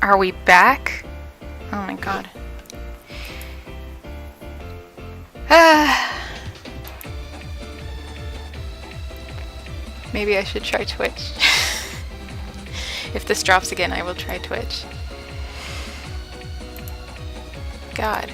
Are we back? Oh my god. Maybe I should try Twitch. If this drops again, I will try Twitch. God.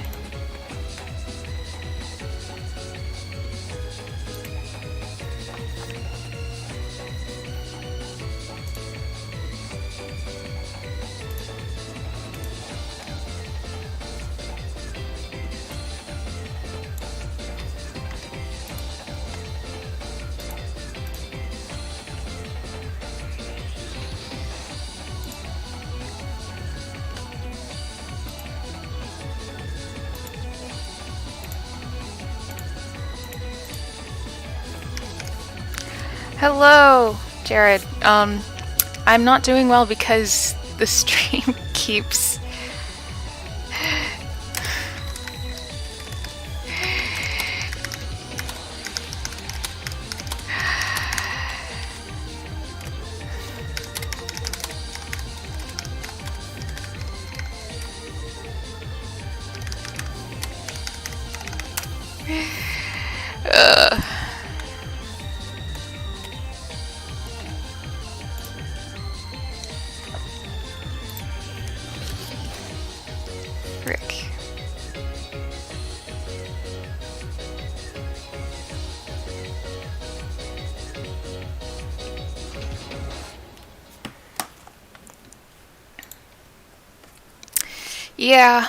Hello, Jared. I'm not doing well because the stream keeps... Rick. Yeah.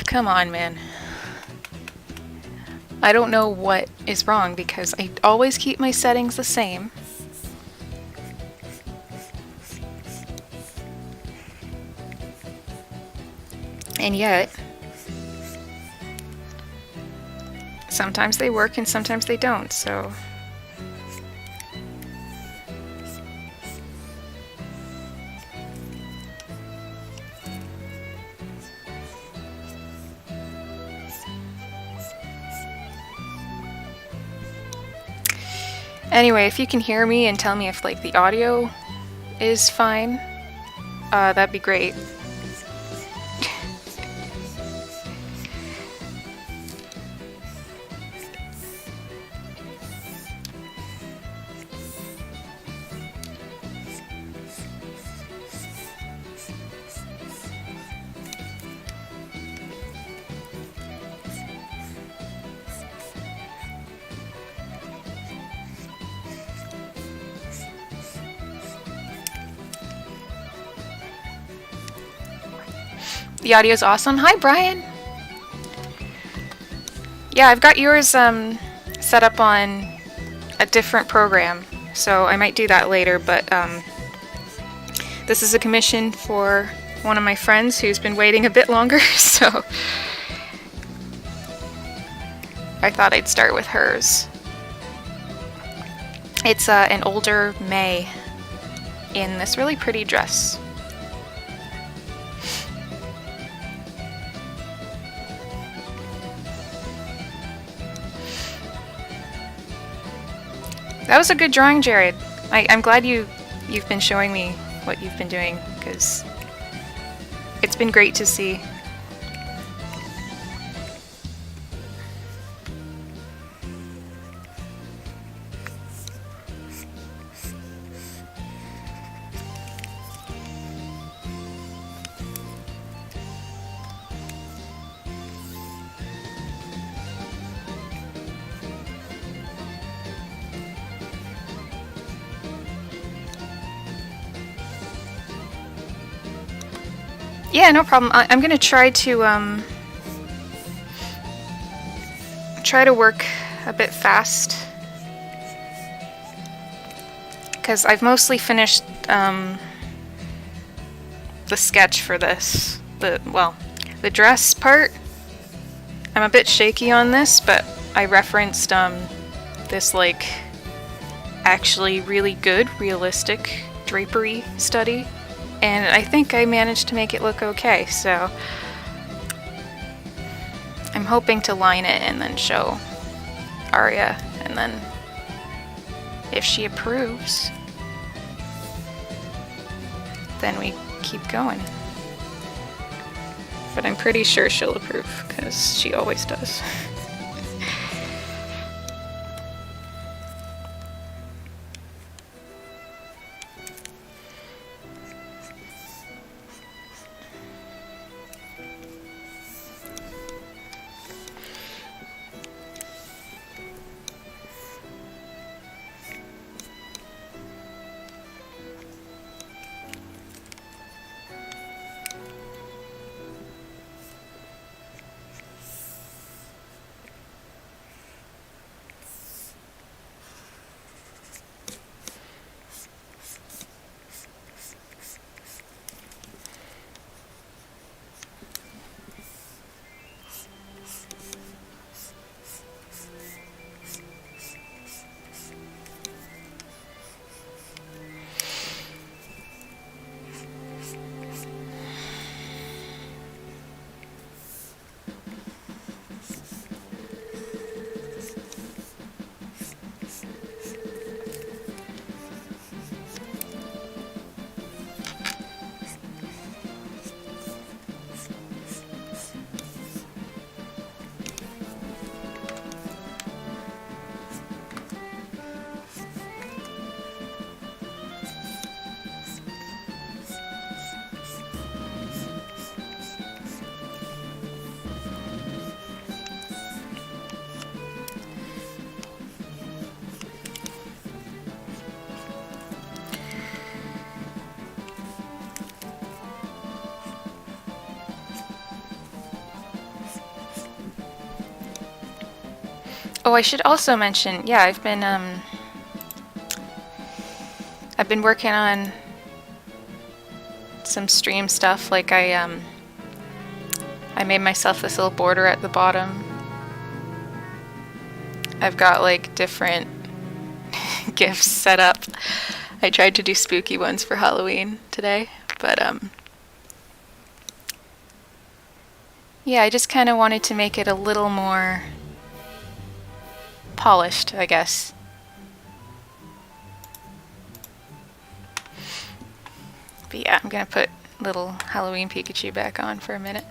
Come on, man. I don't know what is wrong because I always keep my settings the same. And yet, sometimes they work and sometimes they don't, so... Anyway, if you can hear me and tell me if like the audio is fine, that'd be great. The audio's awesome. Hi, Brian. Yeah, I've got yours set up on a different program, so I might do that later, but this is a commission for one of my friends who's been waiting a bit longer, so I thought I'd start with hers. It's an older May in this really pretty dress. That was a good drawing, Jared. I'm glad you've been showing me what you've been doing, because it's been great to see. Yeah, no problem. I'm gonna try to work a bit fast, because I've mostly finished the sketch for this. The dress part. I'm a bit shaky on this, but I referenced this like actually really good realistic drapery study and I think I managed to make it look okay, so I'm hoping to line it and then show Arya, and then if she approves, then we keep going. But I'm pretty sure she'll approve, because she always does. Oh, I should also mention, yeah, I've been working on some stream stuff. Like I made myself this little border at the bottom. I've got like different gifts set up. I tried to do spooky ones for Halloween today, but yeah, I just kind of wanted to make it a little more polished, I guess. But yeah, I'm gonna put little Halloween Pikachu back on for a minute.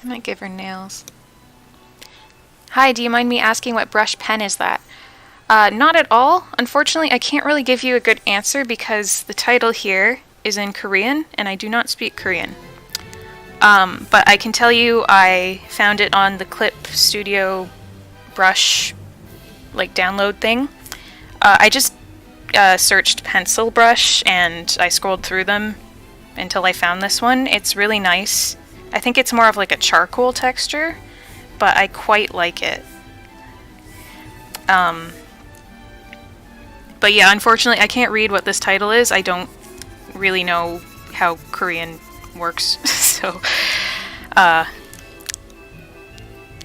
I might give her nails. Hi, do you mind me asking what brush pen is that? Not at all. Unfortunately, I can't really give you a good answer because the title here is in Korean and I do not speak Korean. But I can tell you I found it on the Clip Studio brush like download thing. I just searched pencil brush and I scrolled through them until I found this one. It's really nice. I think it's more of like a charcoal texture, but I quite like it. But yeah, unfortunately I can't read what this title is. I don't really know how Korean works, so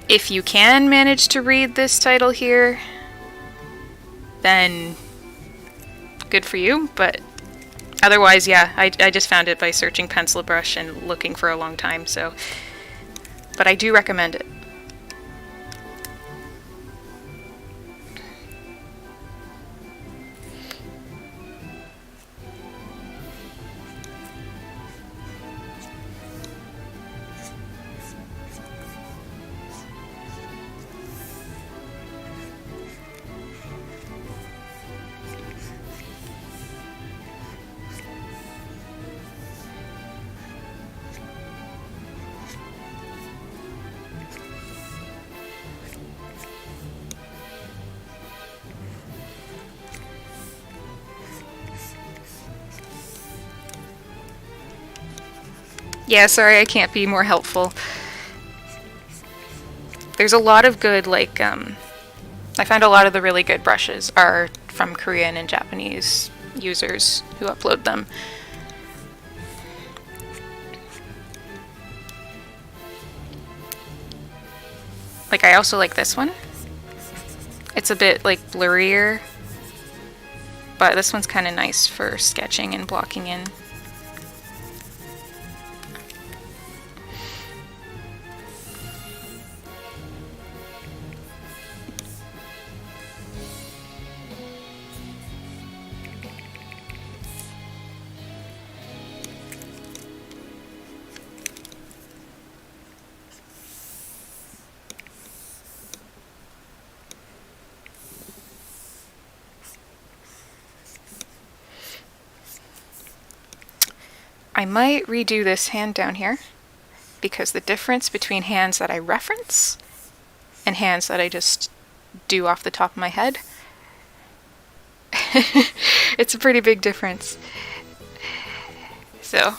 if you can manage to read this title here, then good for you, but otherwise, yeah, I just found it by searching pencil brush and looking for a long time, so... But I do recommend it. Yeah, sorry I can't be more helpful. There's a lot of good, like, I find a lot of the really good brushes are from Korean and Japanese users who upload them. Like, I also like this one. It's a bit, like, blurrier, but this one's kind of nice for sketching and blocking in. I might redo this hand down here, because the difference between hands that I reference and hands that I just do off the top of my head, it's a pretty big difference. So...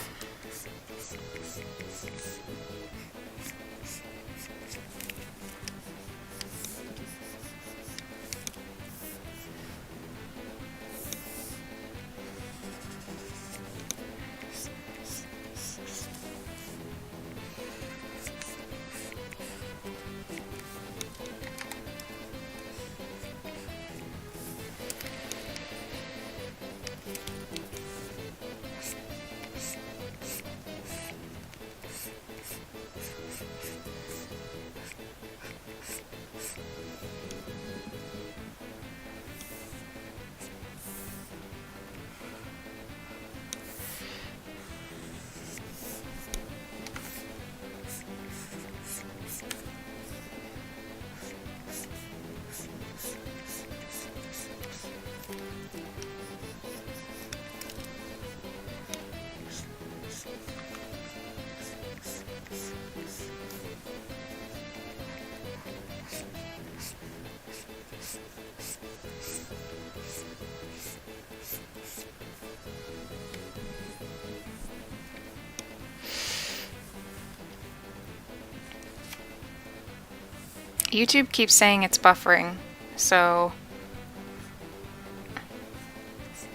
YouTube keeps saying it's buffering, so...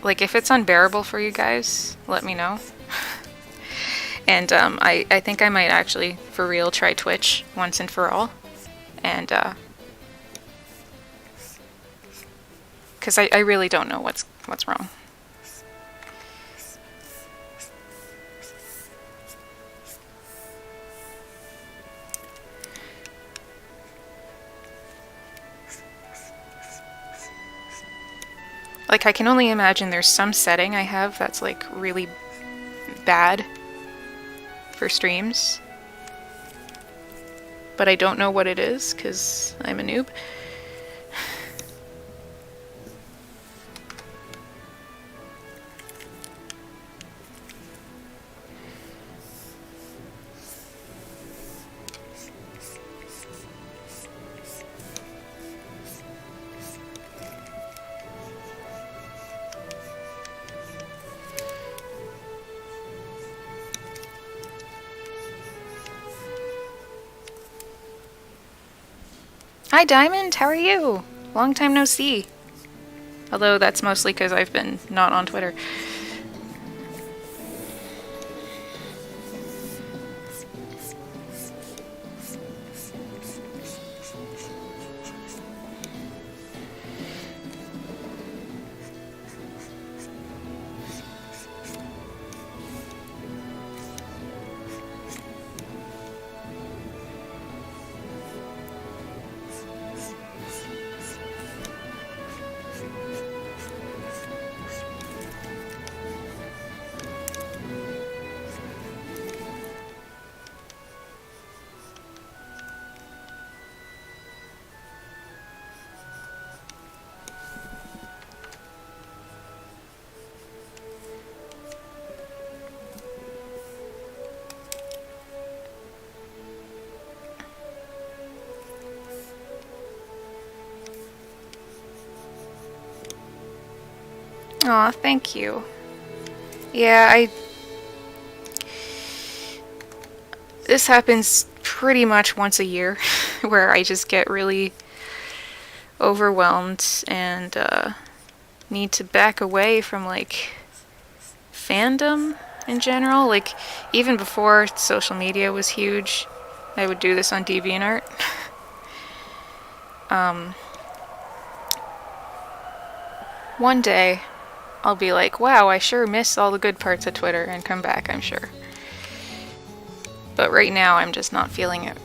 like, if it's unbearable for you guys, let me know. And I think I might actually, for real, try Twitch once and for all. And, because I really don't know what's wrong. Like, I can only imagine there's some setting I have that's, like, really bad for streams. But I don't know what it is, because I'm a noob. Hi Diamond, how are you? Long time no see. Although that's mostly because I've been not on Twitter. Aw, thank you. Yeah, this happens pretty much once a year, where I just get really overwhelmed and need to back away from, like, fandom in general. Like, even before social media was huge, I would do this on DeviantArt. One day, I'll be like, wow, I sure miss all the good parts of Twitter, and come back, I'm sure. But right now, I'm just not feeling it.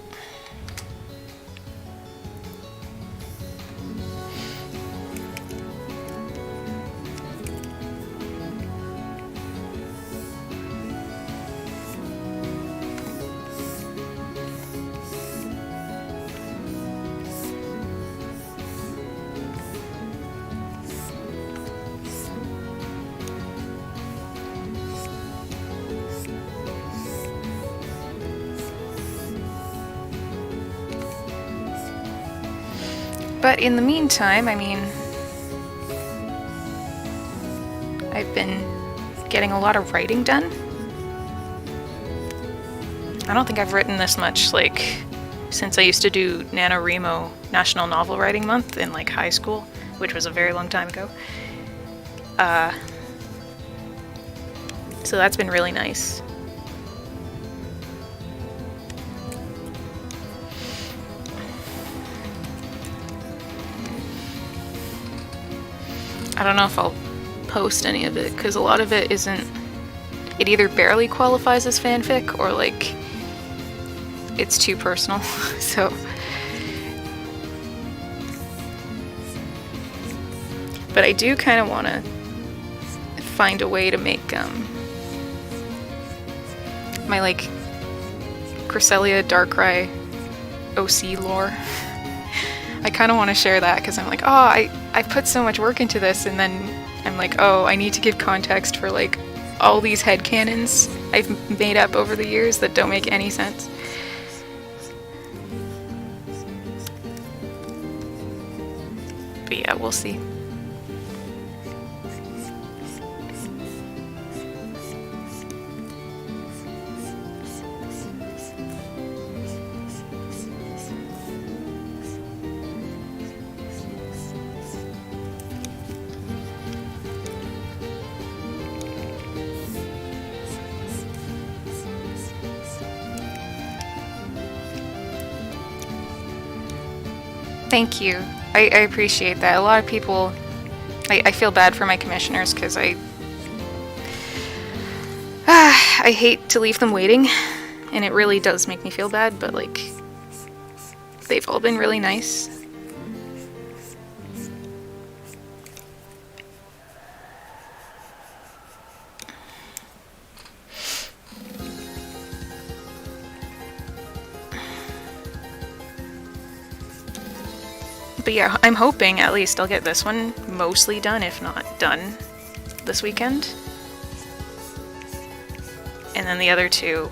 But in the meantime, I mean, I've been getting a lot of writing done. I don't think I've written this much, like, since I used to do NaNoWriMo National Novel Writing Month in, like, high school, which was a very long time ago. So that's been really nice. I don't know if I'll post any of it, because a lot of it isn't... It either barely qualifies as fanfic, or, like, it's too personal, so... But I do kind of want to find a way to make, my, like, Cresselia Darkrai OC lore. I kind of want to share that, because I'm like, oh, I put so much work into this, and then I'm like, oh, I need to give context for, like, all these headcanons I've made up over the years that don't make any sense. But yeah, we'll see. Thank you. I appreciate that. A lot of people... I feel bad for my commissioners, because I hate to leave them waiting, and it really does make me feel bad, but, like, they've all been really nice. But yeah, I'm hoping at least I'll get this one mostly done, if not done, this weekend. And then the other two,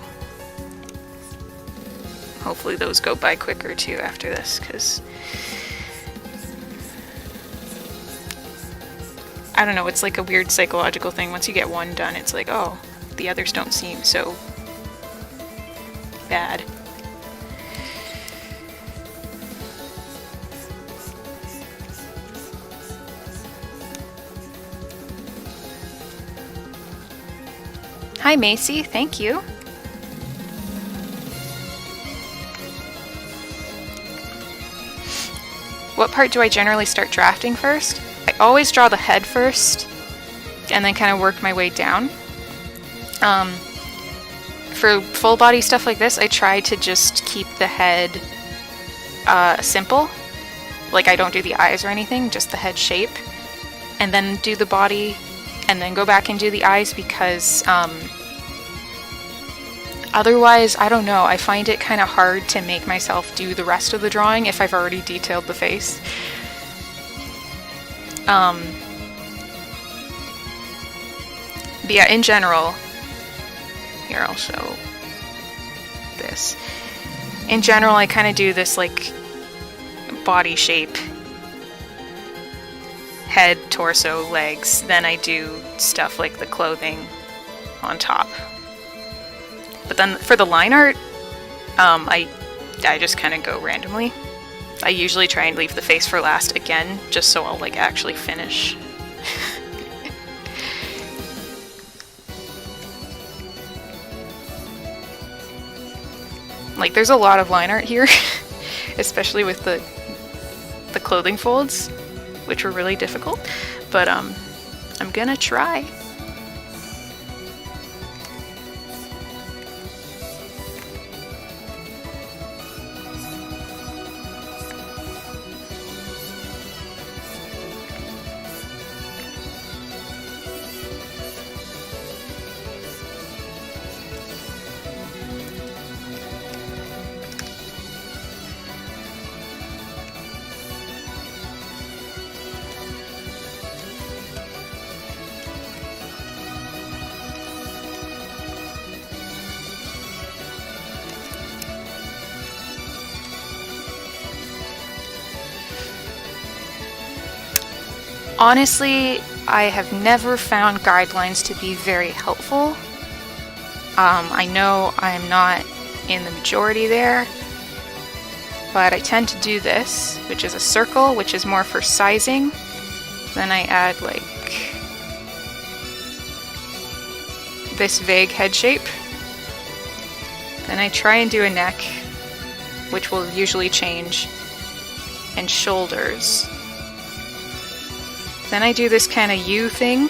hopefully those go by quicker too after this, because I don't know, it's like a weird psychological thing. Once you get one done, it's like, oh, the others don't seem so bad. Hi Macy, thank you. What part do I generally start drafting first? I always draw the head first, and then kind of work my way down. For full body stuff like this, I try to just keep the head simple. Like, I don't do the eyes or anything, just the head shape. And then do the body, and then go back and do the eyes, because otherwise, I don't know, I find it kind of hard to make myself do the rest of the drawing if I've already detailed the face. But yeah, in general, here I'll show this. In general, I kind of do this, like, body shape head, torso, legs. Then I do stuff like the clothing on top. But then for the line art, I just kind of go randomly. I usually try and leave the face for last again, just so I'll like actually finish. Like there's a lot of line art here, especially with the clothing folds, which were really difficult, but I'm gonna try. Honestly, I have never found guidelines to be very helpful. I know I'm not in the majority there, but I tend to do this, which is a circle, which is more for sizing. Then I add like this vague head shape. Then I try and do a neck, which will usually change, and shoulders. Then I do this kind of U thing.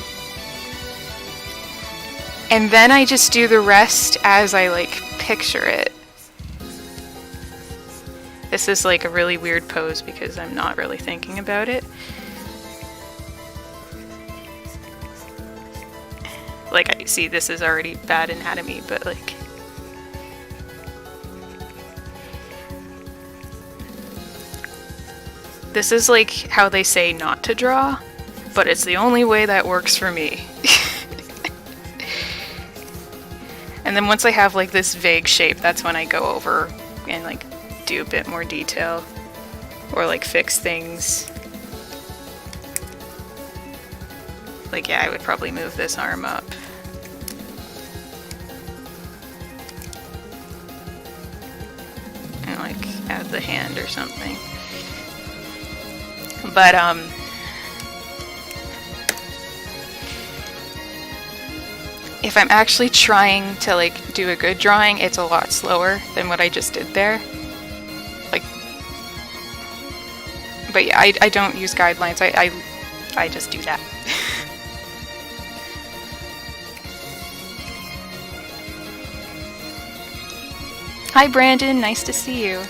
And then I just do the rest as I like picture it. This is like a really weird pose because I'm not really thinking about it. Like I see this is already bad anatomy, but like this is like how they say not to draw. But it's the only way that works for me. And then once I have like this vague shape, that's when I go over and like do a bit more detail or like fix things. Like yeah, I would probably move this arm up. And like add the hand or something. But if I'm actually trying to like do a good drawing, it's a lot slower than what I just did there. Like, but yeah, I don't use guidelines. I just do that. Hi Brandon, nice to see you.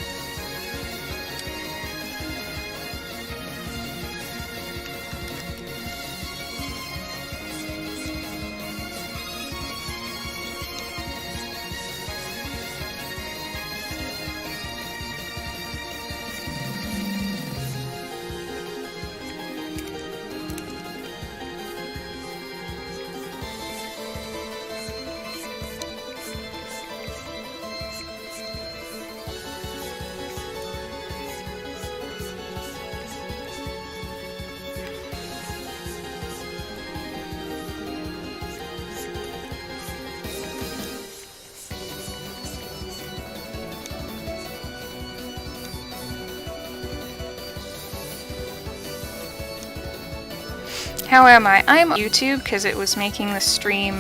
How am I? I'm on YouTube because it was making the stream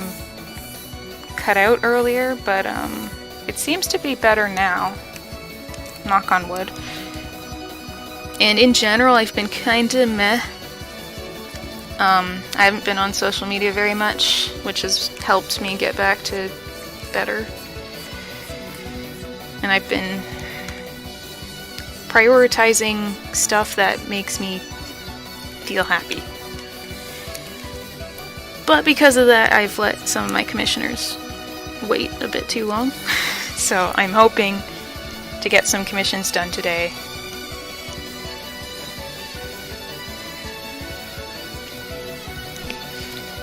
cut out earlier, but it seems to be better now. Knock on wood. And in general, I've been kinda meh. I haven't been on social media very much, which has helped me get back to better. And I've been prioritizing stuff that makes me feel happy. But because of that, I've let some of my commissioners wait a bit too long. So I'm hoping to get some commissions done today.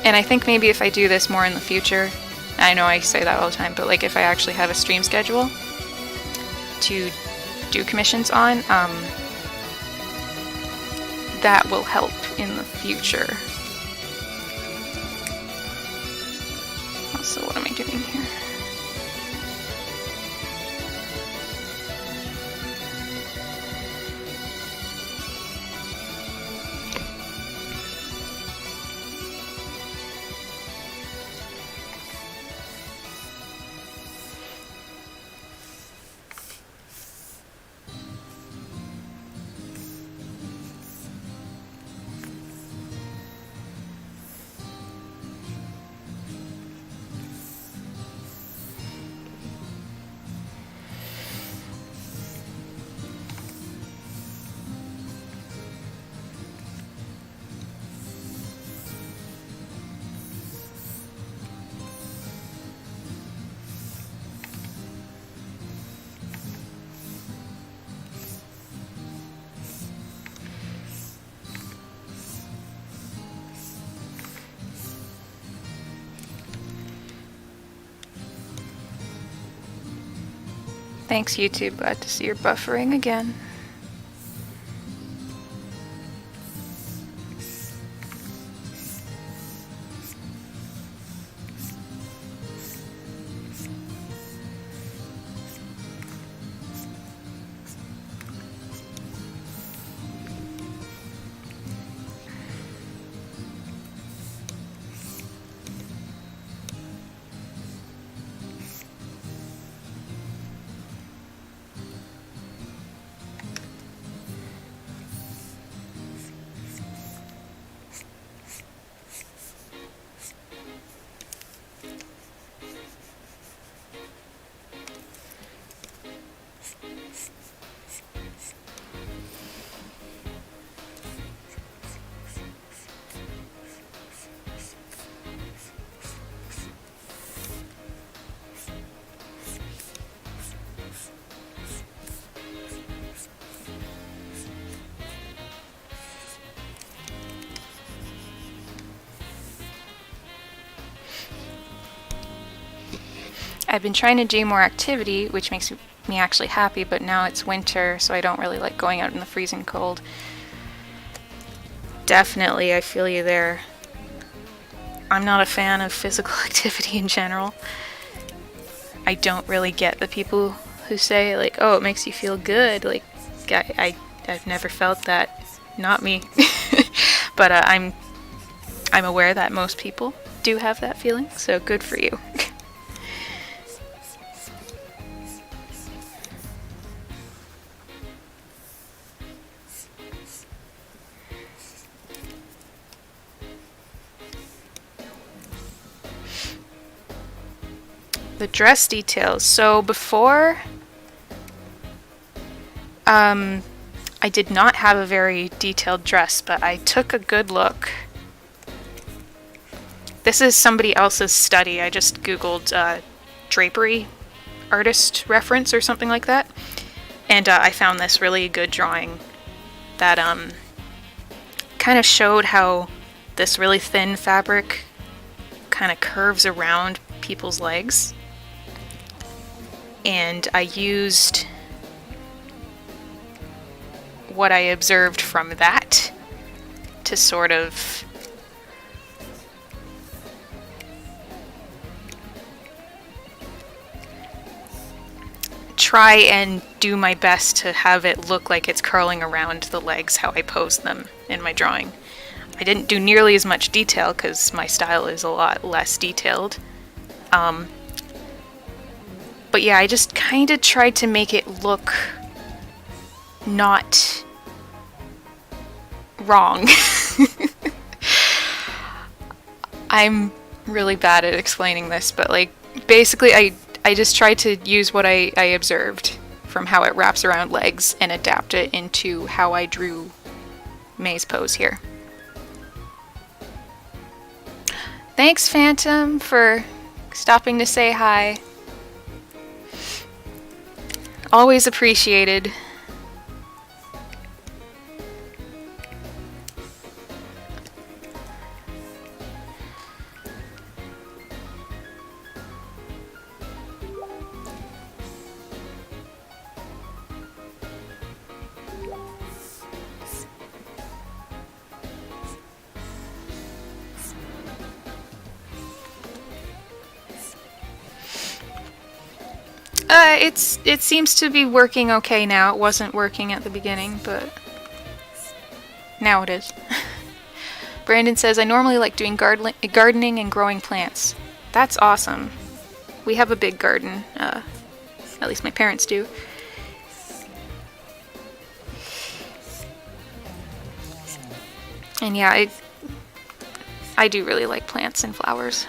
And I think maybe if I do this more in the future, I know I say that all the time, but like if I actually have a stream schedule to do commissions on, that will help in the future. So what am I doing here? Thanks, YouTube. Glad to see you're buffering again. I've been trying to do more activity, which makes me actually happy, but now it's winter, so I don't really like going out in the freezing cold. Definitely, I feel you there. I'm not a fan of physical activity in general. I don't really get the people who say, like, oh, it makes you feel good. Like, I've never felt that. Not me. But I'm aware that most people do have that feeling, so good for you. The dress details. So before, I did not have a very detailed dress, but I took a good look. This is somebody else's study. I just googled drapery artist reference or something like that, and I found this really good drawing that kind of showed how this really thin fabric kind of curves around people's legs. And I used what I observed from that to sort of try and do my best to have it look like it's curling around the legs how I posed them in my drawing. I didn't do nearly as much detail because my style is a lot less detailed. But yeah, I just kind of tried to make it look not wrong. I'm really bad at explaining this, but like basically I just tried to use what I observed from how it wraps around legs and adapt it into how I drew May's pose here. Thanks, Phantom, for stopping to say hi. Always appreciated. It seems to be working okay now. It wasn't working at the beginning, but now it is. Brandon says, I normally like doing gardening and growing plants. That's awesome. We have a big garden. At least my parents do. And yeah, I do really like plants and flowers.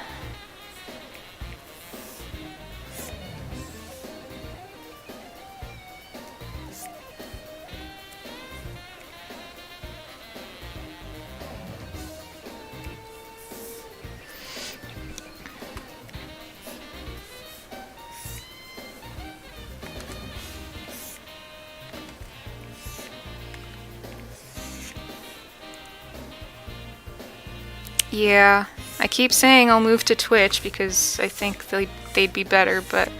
Yeah, I keep saying I'll move to Twitch because I think they'd be better, but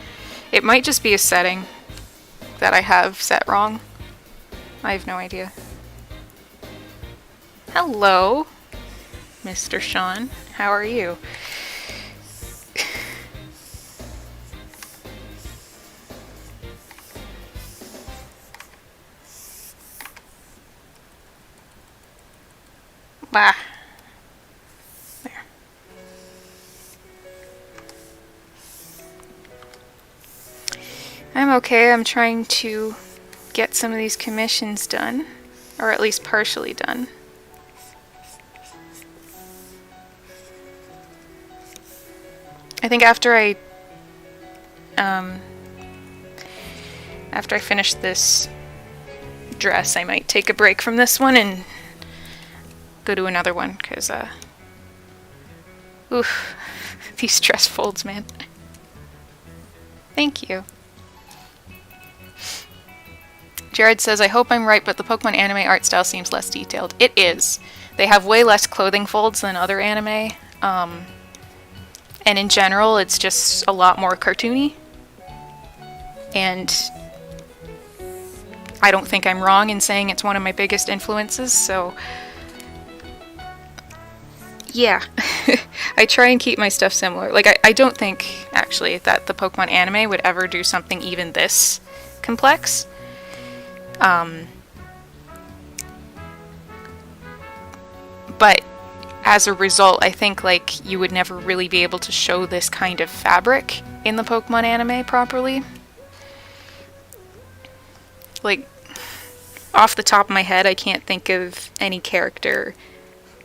it might just be a setting that I have set wrong. I have no idea. Hello, Mr. Sean. How are you? Bah. I'm okay. I'm trying to get some of these commissions done, or at least partially done. I think after I finish this dress, I might take a break from this one and go to another one, because oof, these dress folds, man. Thank you. Jared says, I hope I'm right, but the Pokemon anime art style seems less detailed. It is. They have way less clothing folds than other anime. And in general, it's just a lot more cartoony. And I don't think I'm wrong in saying it's one of my biggest influences, so yeah. I try and keep my stuff similar. Like, I don't think, actually, that the Pokemon anime would ever do something even this complex. But as a result, I think like you would never really be able to show this kind of fabric in the Pokemon anime properly. Like, off the top of my head, I can't think of any character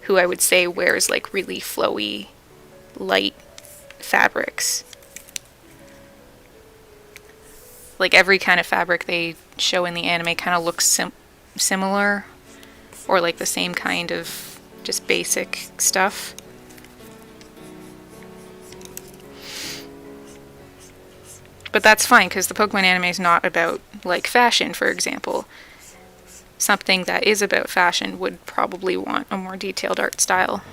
who I would say wears like really flowy, light fabrics. Like every kind of fabric they show in the anime kind of looks similar, or like the same kind of just basic stuff. But that's fine, because the Pokemon anime is not about like fashion, for example. Something that is about fashion would probably want a more detailed art style.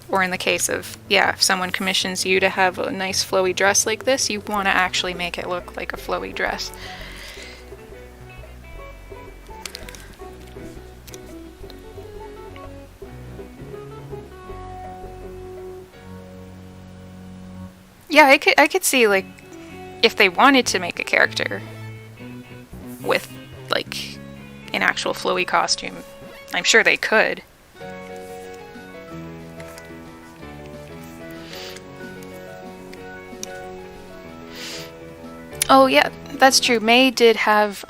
Or in the case of, yeah, if someone commissions you to have a nice flowy dress like this, you want to actually make it look like a flowy dress. Yeah, I could see, like, if they wanted to make a character with, like, an actual flowy costume, I'm sure they could. Oh yeah, that's true. May did have,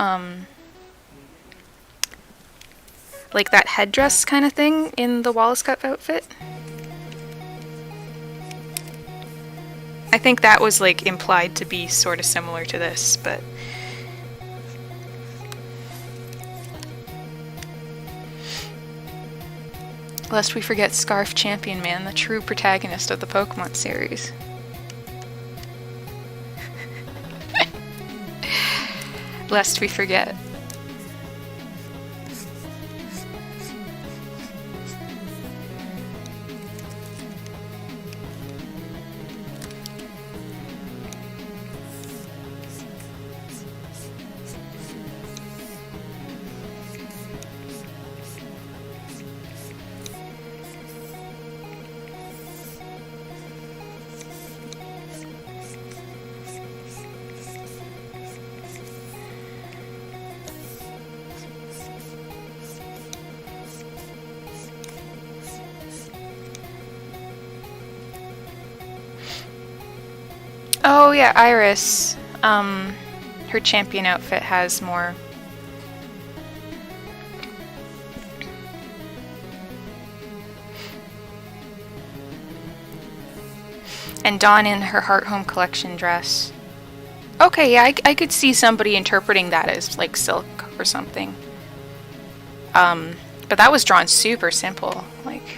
like that headdress kind of thing in the Wallace Cup outfit. I think that was like implied to be sort of similar to this, but lest we forget Scarf Champion Man, the true protagonist of the Pokemon series. Lest we forget. Oh yeah, Iris. Her champion outfit has more. And Dawn in her Heart Home Collection dress. Okay, yeah, I could see somebody interpreting that as like silk or something. But that was drawn super simple. Like,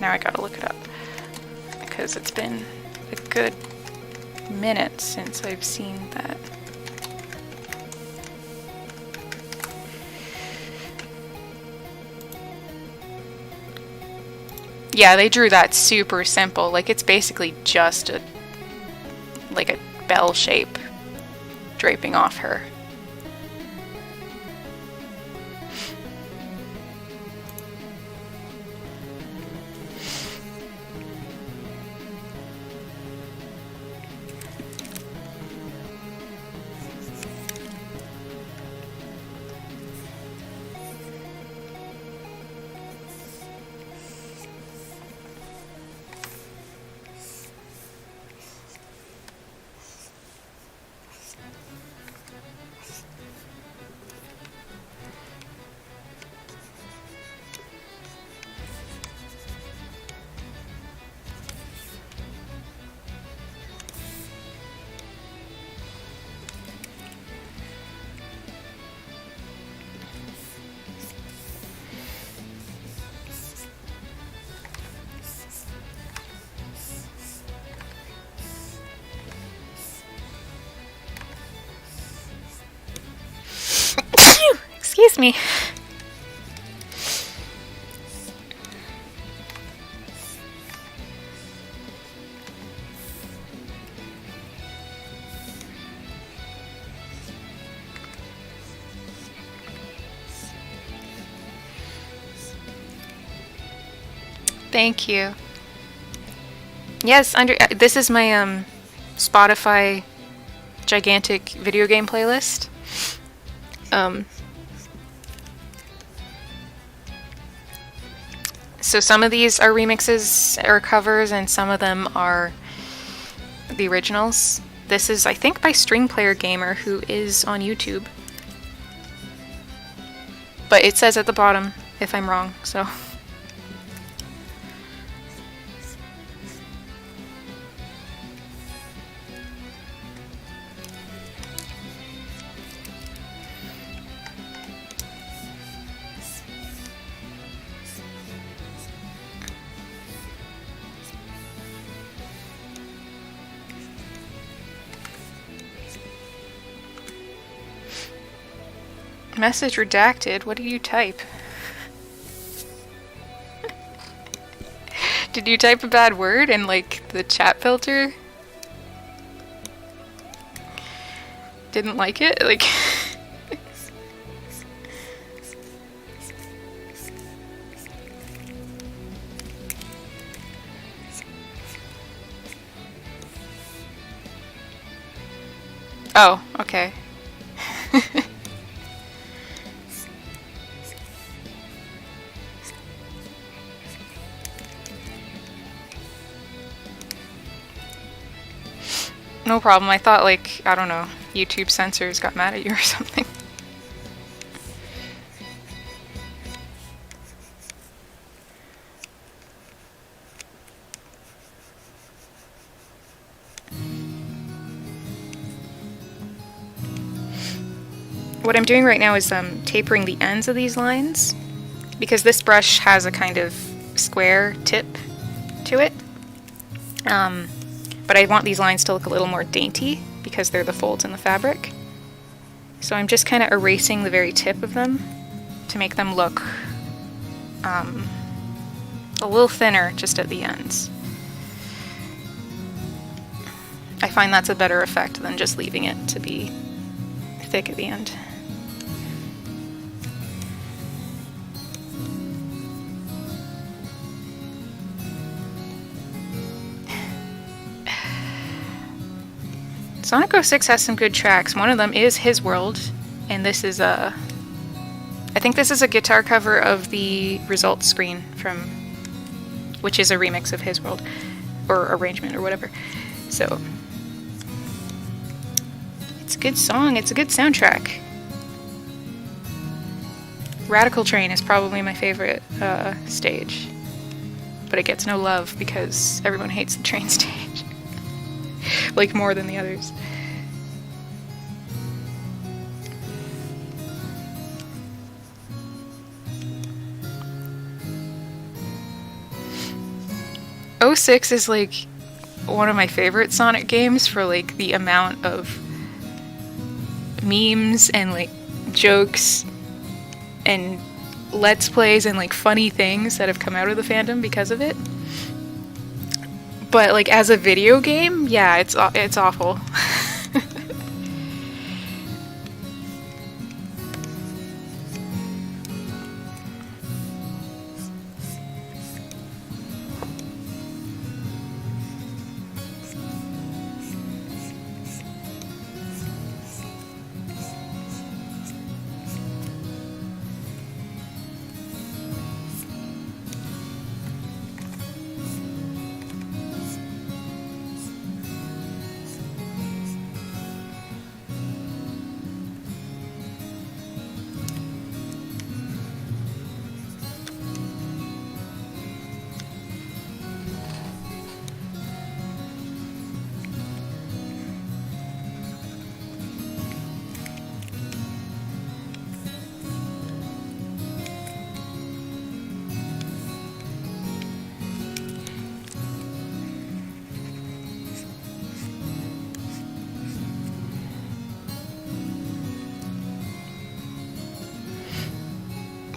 now I gotta look it up because it's been a good minute since I've seen that. Yeah, they drew that super simple. Like, it's basically just a bell shape draping off her. Excuse me. Thank you. Yes, this is my Spotify gigantic video game playlist. So some of these are remixes or covers, and some of them are the originals. This is, I think, by String Player Gamer, who is on YouTube. But it says at the bottom if I'm wrong, so... Message redacted? What did you type? Did you type a bad word in, like, the chat filter? Didn't like it? Like... Oh, okay. No problem. I thought, like, I don't know, YouTube censors got mad at you or something. What I'm doing right now is tapering the ends of these lines, because this brush has a kind of square tip to it. But I want these lines to look a little more dainty because they're the folds in the fabric. So I'm just kind of erasing the very tip of them to make them look a little thinner just at the ends. I find that's a better effect than just leaving it to be thick at the end. Sonic 06 has some good tracks. One of them is His World, and this is I think this is a guitar cover of the results screen from, which is a remix of His World, or arrangement, or whatever. So, It's a good song, it's a good soundtrack. Radical Train is probably my favorite stage. But it gets no love because everyone hates the train stage. Like, more than the others. '06 is like one of my favorite Sonic games for like the amount of memes and like jokes and let's plays and like funny things that have come out of the fandom because of it. But like as a video game, yeah, it's awful.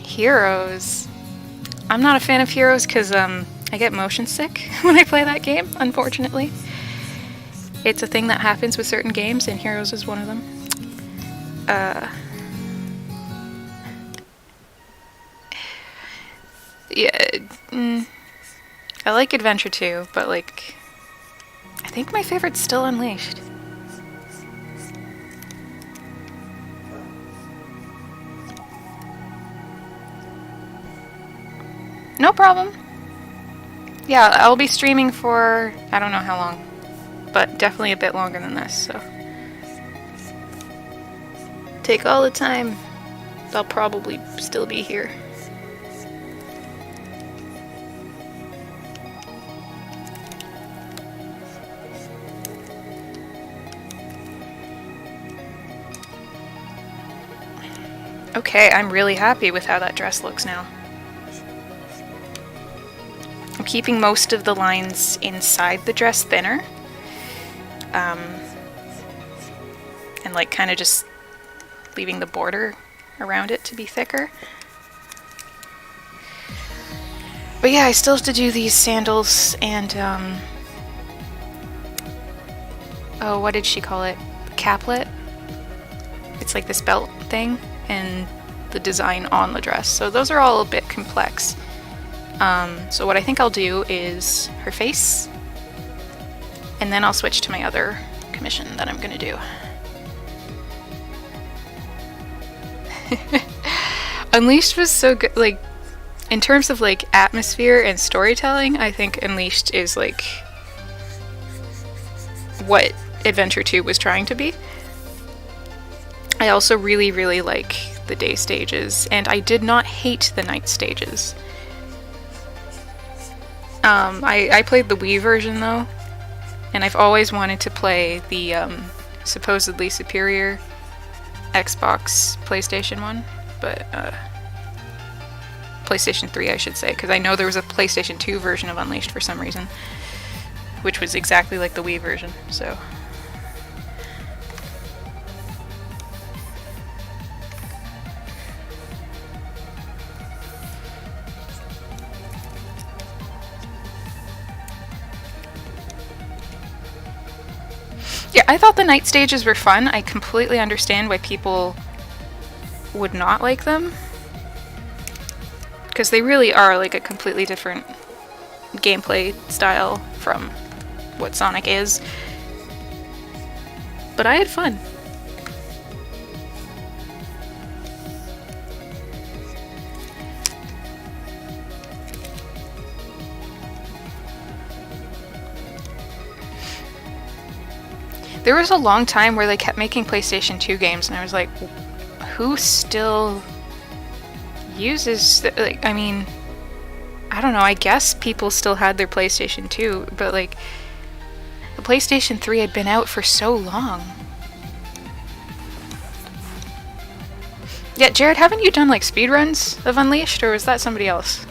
Heroes. I'm not a fan of Heroes because I get motion sick when I play that game, unfortunately. It's a thing that happens with certain games, and Heroes is one of them. Yeah, I like Adventure 2, but like, I think my favorite's still Unleashed. No problem. Yeah, I'll be streaming for, I don't know how long, but definitely a bit longer than this, so. Take all the time. I'll probably still be here. Okay, I'm really happy with how that dress looks now. I'm keeping most of the lines inside the dress thinner. And like kind of just leaving the border around it to be thicker. But yeah, I still have to do these sandals and, oh, what did she call it? Caplet? It's like this belt thing, and the design on the dress. So those are all a bit complex. So what I think I'll do is her face, and then I'll switch to my other commission that I'm gonna do. Unleashed was so good, like, in terms of like atmosphere and storytelling, I think Unleashed is like what Adventure 2 was trying to be. I also really, really like the day stages, and I did not hate the night stages. I played the Wii version though, and I've always wanted to play the supposedly superior Xbox PlayStation one, but PlayStation 3 I should say, because I know there was a PlayStation 2 version of Unleashed for some reason, which was exactly like the Wii version, so. Yeah, I thought the night stages were fun. I completely understand why people would not like them, because they really are like a completely different gameplay style from what Sonic is. But I had fun. There was a long time where they kept making PlayStation 2 games, and I was like, who still uses, like, I mean, I don't know, I guess people still had their PlayStation 2, but like, the PlayStation 3 had been out for so long. Yeah, Jared, haven't you done like speedruns of Unleashed, or was that somebody else?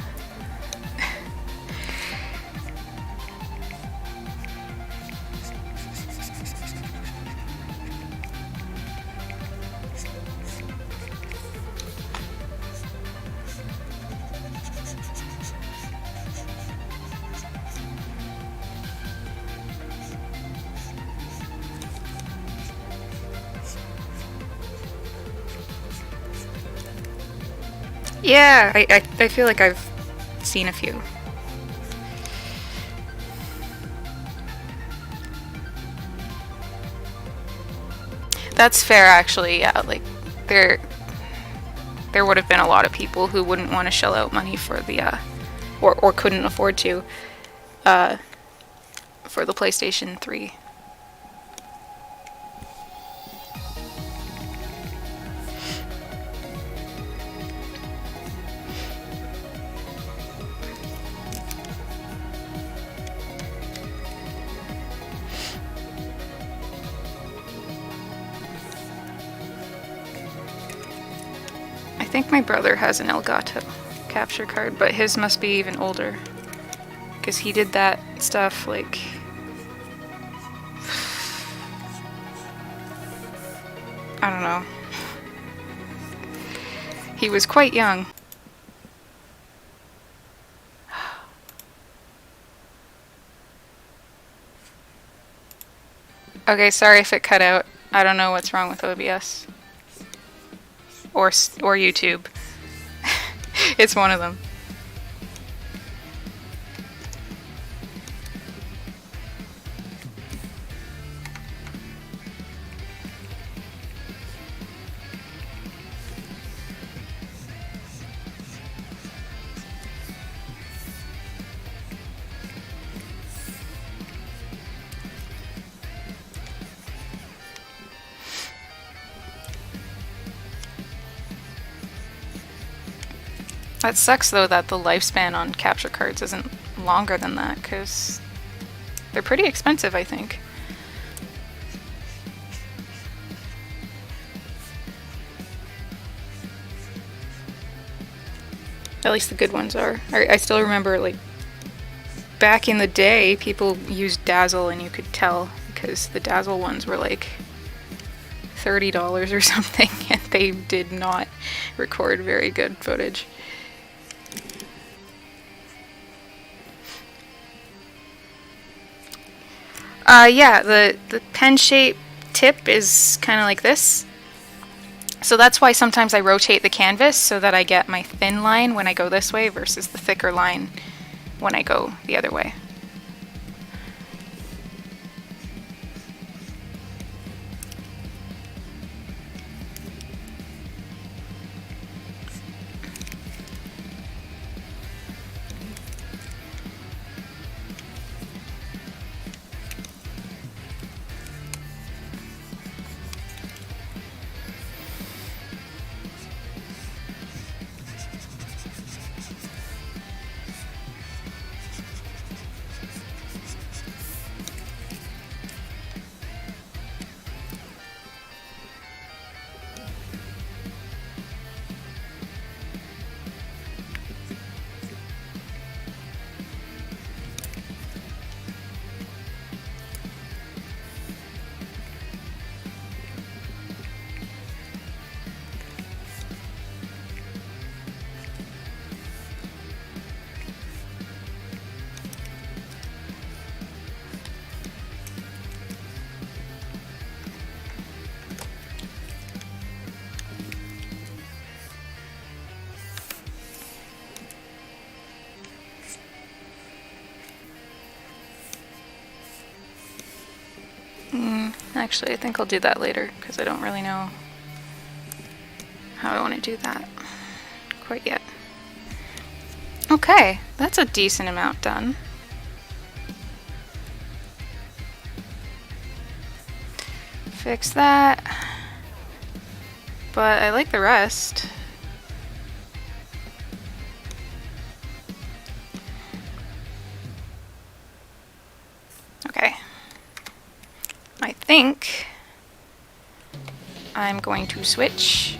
Yeah, I feel like I've seen a few. That's fair, actually. Yeah, like there would have been a lot of people who wouldn't want to shell out money for the or couldn't afford to uh, for the PlayStation 3. I think my brother has an Elgato capture card, but his must be even older, because he did that stuff like I don't know. He was quite young. Okay, sorry if it cut out. I don't know what's wrong with OBS. Or YouTube. It's one of them. That sucks though that the lifespan on capture cards isn't longer than that, because they're pretty expensive, I think. At least the good ones are. I still remember, like, back in the day, people used Dazzle, and you could tell, because the Dazzle ones were like $30 or something, and they did not record very good footage. Yeah, the pen shape tip is kind of like this. So that's why sometimes I rotate the canvas so that I get my thin line when I go this way versus the thicker line when I go the other way. Actually, I think I'll do that later, because I don't really know how I want to do that quite yet. Okay, that's a decent amount done. fix that. But I like the rest. Okay. I think I'm going to switch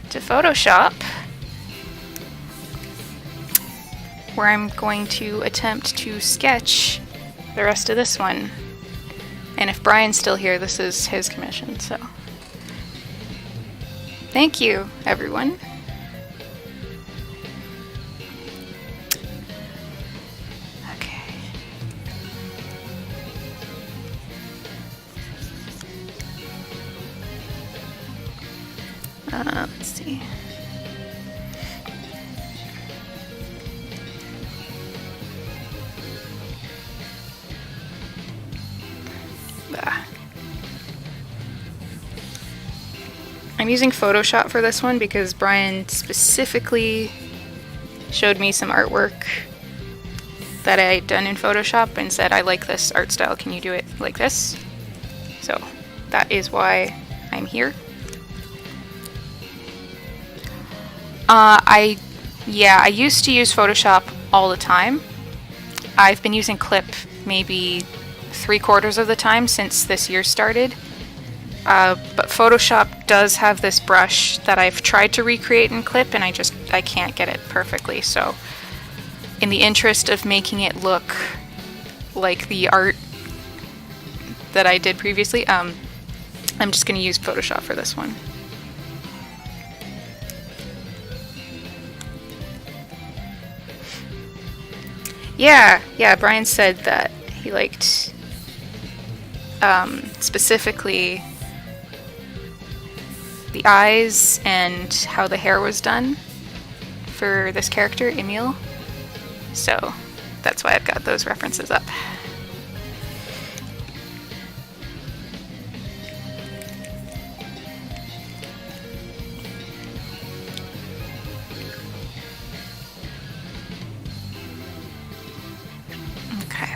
to Photoshop, where I'm going to attempt to sketch the rest of this one. And if Brian's still here, this is his commission, so. Thank you, everyone. Okay. Let's see. I'm using Photoshop for this one because Brian specifically showed me some artwork that I had done in Photoshop and said, I like this art style, can you do it like this? So that is why I'm here. I used to use Photoshop all the time. I've been using Clip maybe 3/4 of the time since this year started. But Photoshop does have this brush that I've tried to recreate in Clip, and I can't get it perfectly. So in the interest of making it look like the art that I did previously, I'm just going to use Photoshop for this one. Yeah, Brian said that he liked specifically the eyes and how the hair was done for this character, Emil. So that's why I've got those references up. Okay.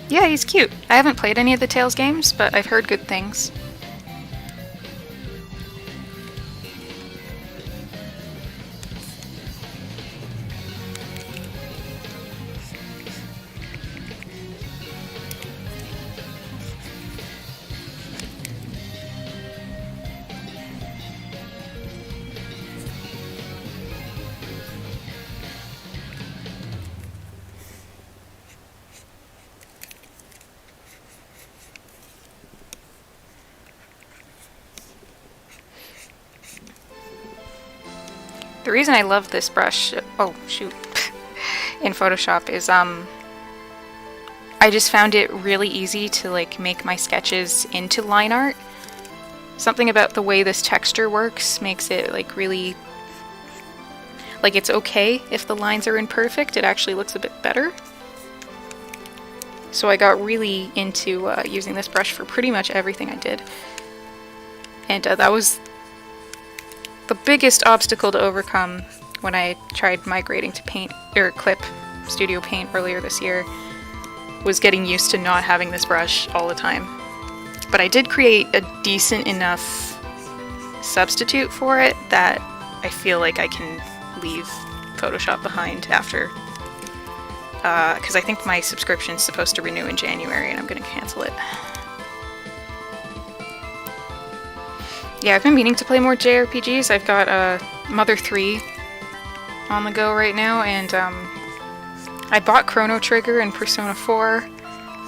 Yeah, he's cute. I haven't played any of the Tales games, but I've heard good things. The reason I love this brush, oh shoot, in Photoshop is I just found it really easy to like make my sketches into line art. Something about the way this texture works makes it like really, like it's okay if the lines are imperfect, it actually looks a bit better. So I got really into using this brush for pretty much everything I did. And that was the biggest obstacle to overcome when I tried migrating to Paint, or Clip Studio Paint earlier this year, was getting used to not having this brush all the time. But I did create a decent enough substitute for it that I feel like I can leave Photoshop behind after, because I think my subscription's supposed to renew in January and I'm going to cancel it. Yeah, I've been meaning to play more JRPGs. I've got Mother 3 on the go right now, and I bought Chrono Trigger and Persona 4,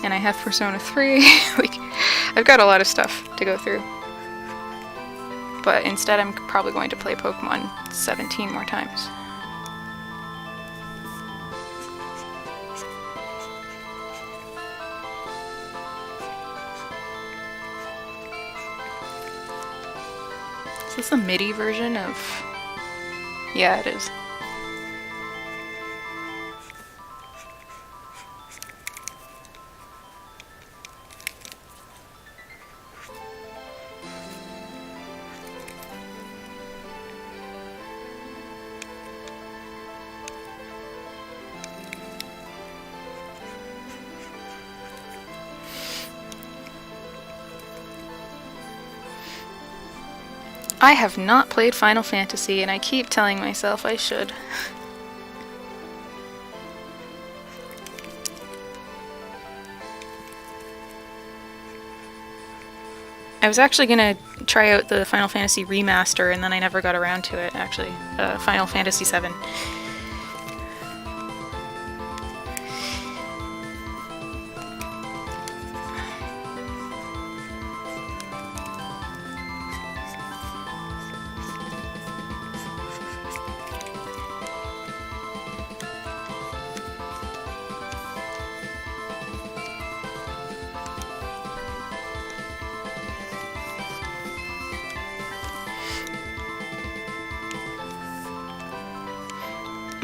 and I have Persona 3. Like, I've got a lot of stuff to go through. But instead I'm probably going to play Pokemon 17 more times. Is this a MIDI version of... Yeah, it is. I have not played Final Fantasy, and I keep telling myself I should. I was actually gonna try out the Final Fantasy remaster, and then I never got around to it, actually. Final Fantasy VII.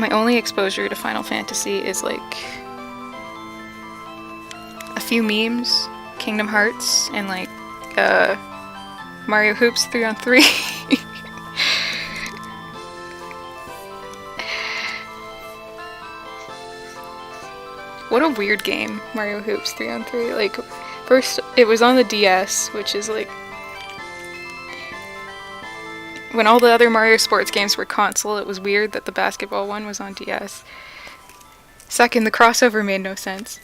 My only exposure to Final Fantasy is like a few memes, Kingdom Hearts, and like Mario Hoops 3-on-3. What a weird game, Mario Hoops 3-on-3. Like, first it was on the DS, which is like when all the other Mario sports games were console, it was weird that the basketball one was on DS. Second, the crossover made no sense.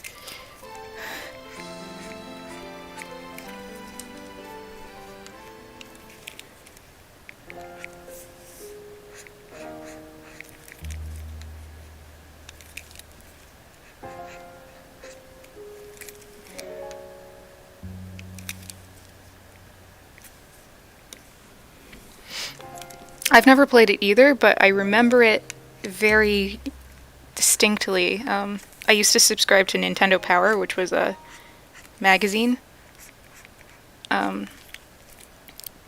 I've never played it either, but I remember it very distinctly. I used to subscribe to Nintendo Power, which was a magazine,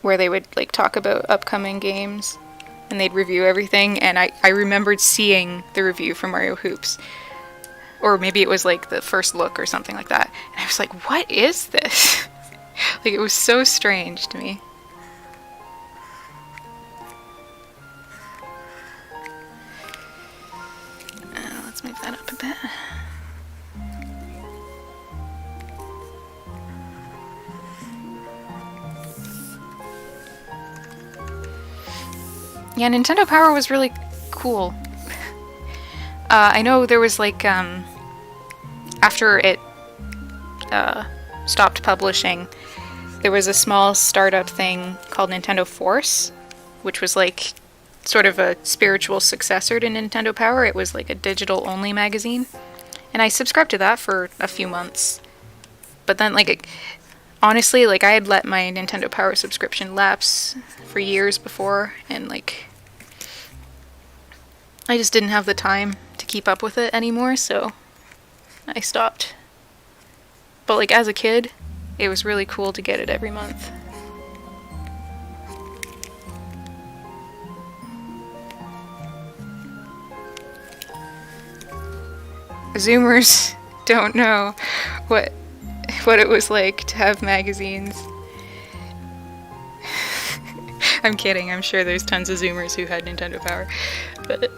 where they would like talk about upcoming games, and they'd review everything, and I remembered seeing the review for Mario Hoops. Or maybe it was like the first look or something like that. And I was like, what is this? Like, it was so strange to me. Let's move that up a bit. Yeah, Nintendo Power was really cool. I know there was like, after it stopped publishing, there was a small startup thing called Nintendo Force, which was like sort of a spiritual successor to Nintendo Power. It was like a digital-only magazine, and I subscribed to that for a few months. But then, like, honestly, like, I had let my Nintendo Power subscription lapse for years before, and like, I just didn't have the time to keep up with it anymore, so I stopped. But like, as a kid, it was really cool to get it every month. Zoomers don't know what it was like to have magazines. I'm kidding, I'm sure there's tons of Zoomers who had Nintendo Power, but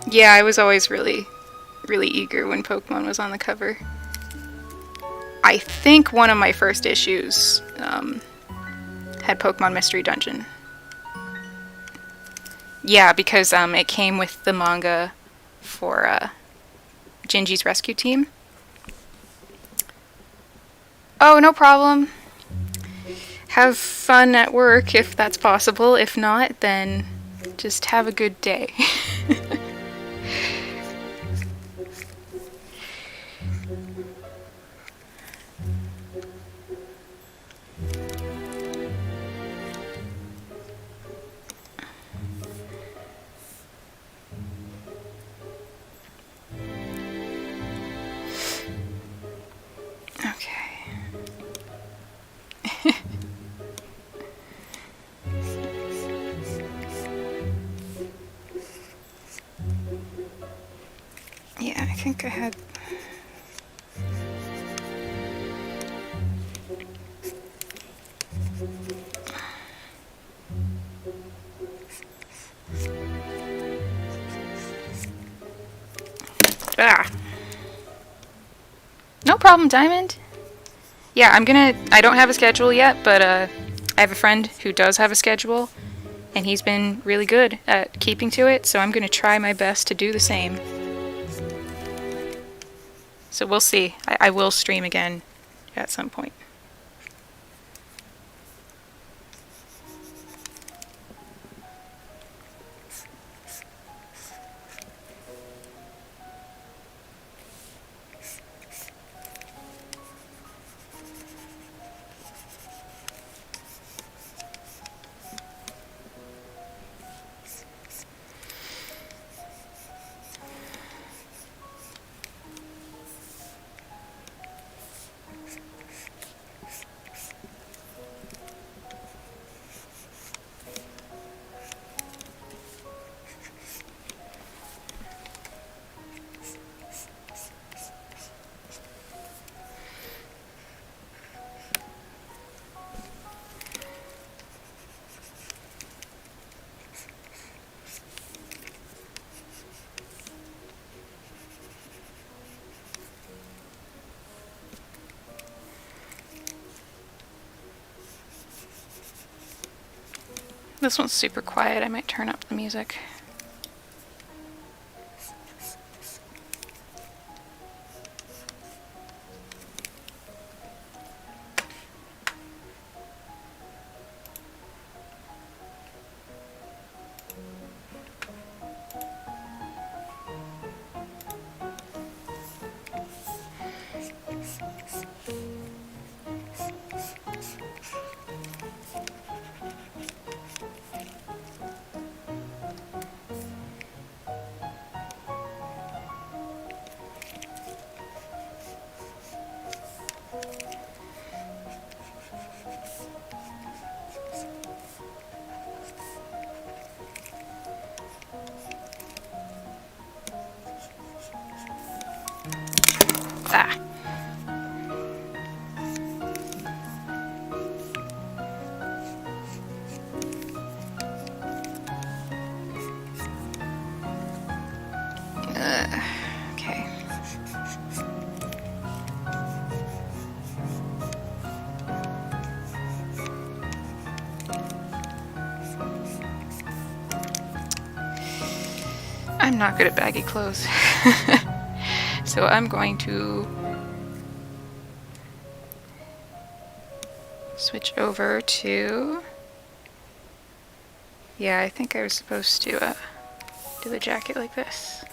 yeah, I was always really eager when Pokemon was on the cover. I think one of my first issues had Pokemon Mystery Dungeon. Yeah, because it came with the manga for Gingy's Rescue Team. Oh, no problem. Have fun at work if that's possible. If not, then just have a good day. Yeah, I think I had Ah. No problem, Diamond. Yeah, I don't have a schedule yet, but I have a friend who does have a schedule, and he's been really good at keeping to it, so I'm gonna try my best to do the same. So we'll see. I will stream again at some point. This one's super quiet. I might turn up the music. Ah. Okay. I'm not good at baggy clothes. So I'm going to switch over to... Yeah, I think I was supposed to do the jacket like this.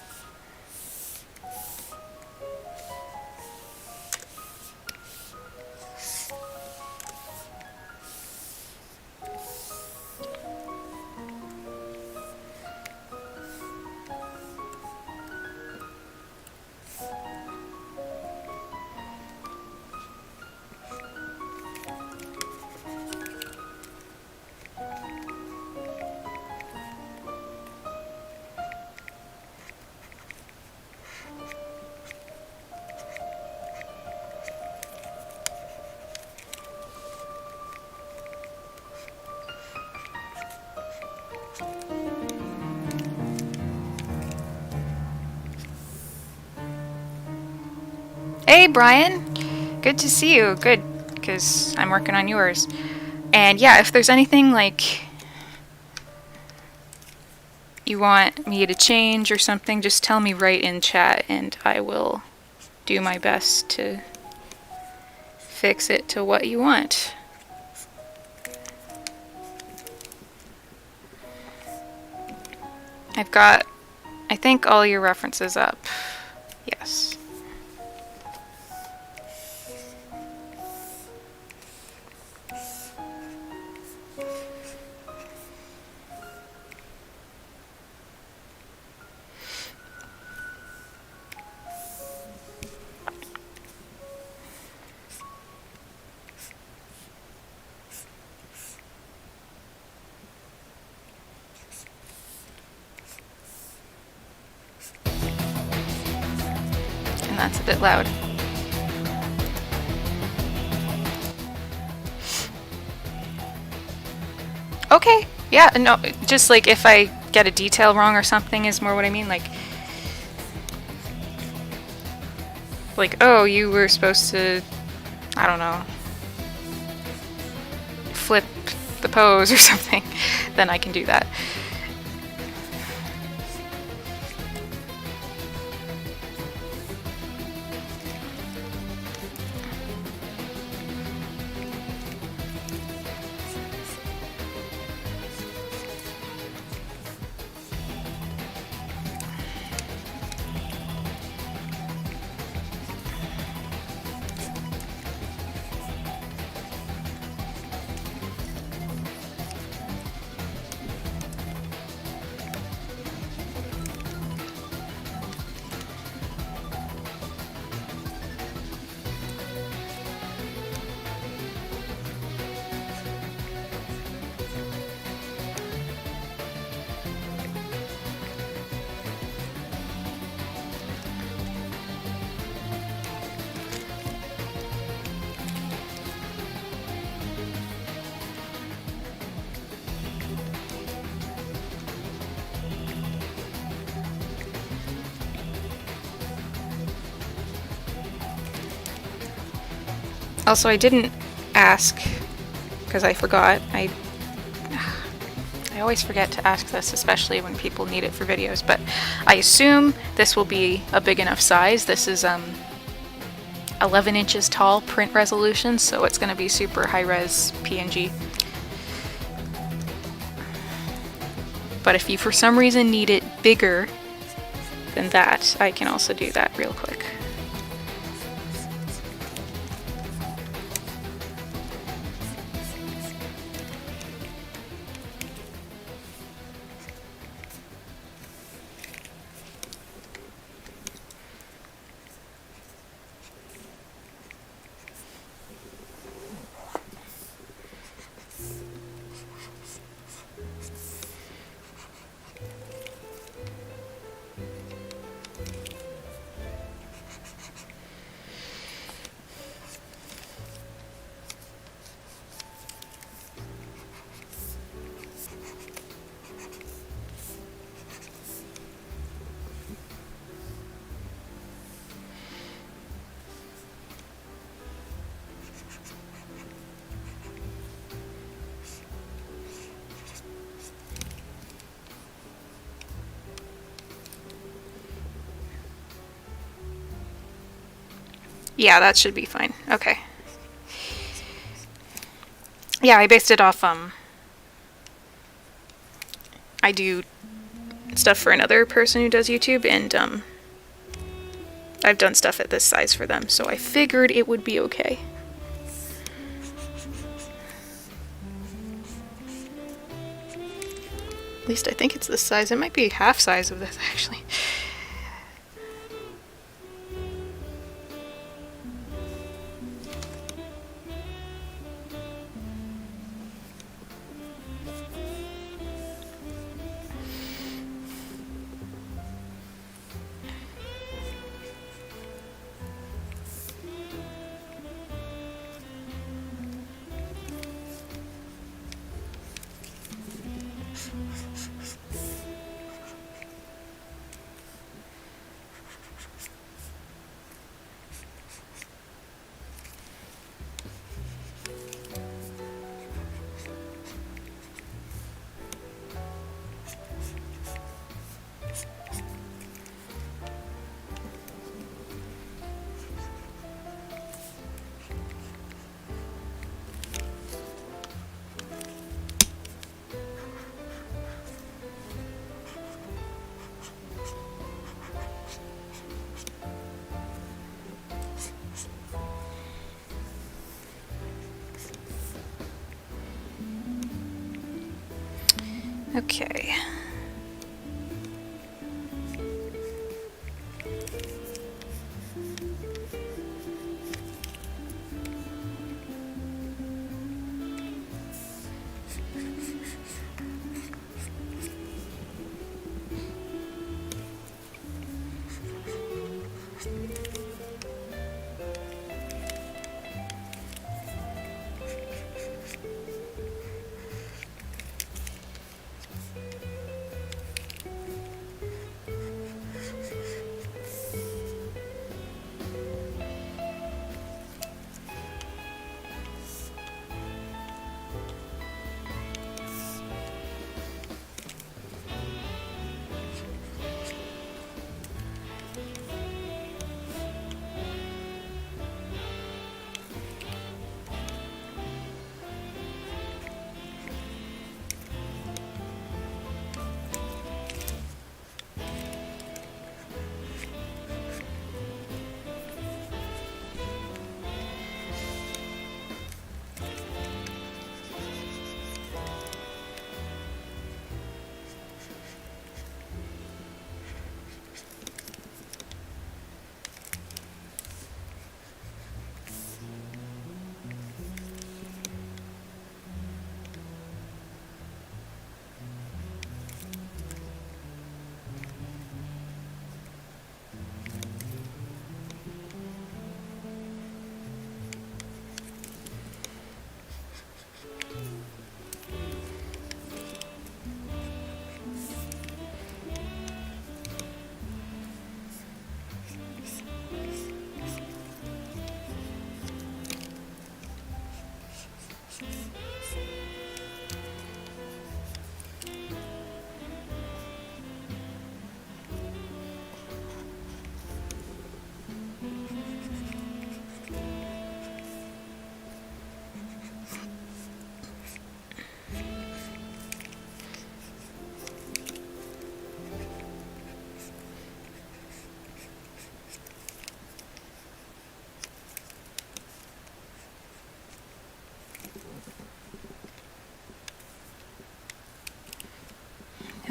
Hey, Brian. Good to see you. Good, because I'm working on yours. And yeah, if there's anything like you want me to change or something, just tell me right in chat and I will do my best to fix it to what you want. I've got, I think, all your references up. Yes. That's a bit loud. Okay, yeah, no, just like if I get a detail wrong or something is more what I mean, like... like, oh, you were supposed to, I don't know, flip the pose or something, then I can do that. Also, I didn't ask, because I forgot. I always forget to ask this, especially when people need it for videos, but I assume this will be a big enough size. This is 11 inches tall print resolution, so it's going to be super high-res PNG. But if you for some reason need it bigger than that, I can also do that real quick. Yeah, that should be fine. Okay. Yeah, I based it off, I do stuff for another person who does YouTube, and, I've done stuff at this size for them, so I figured it would be okay. At least I think it's this size. It might be half size of this, actually. Okay.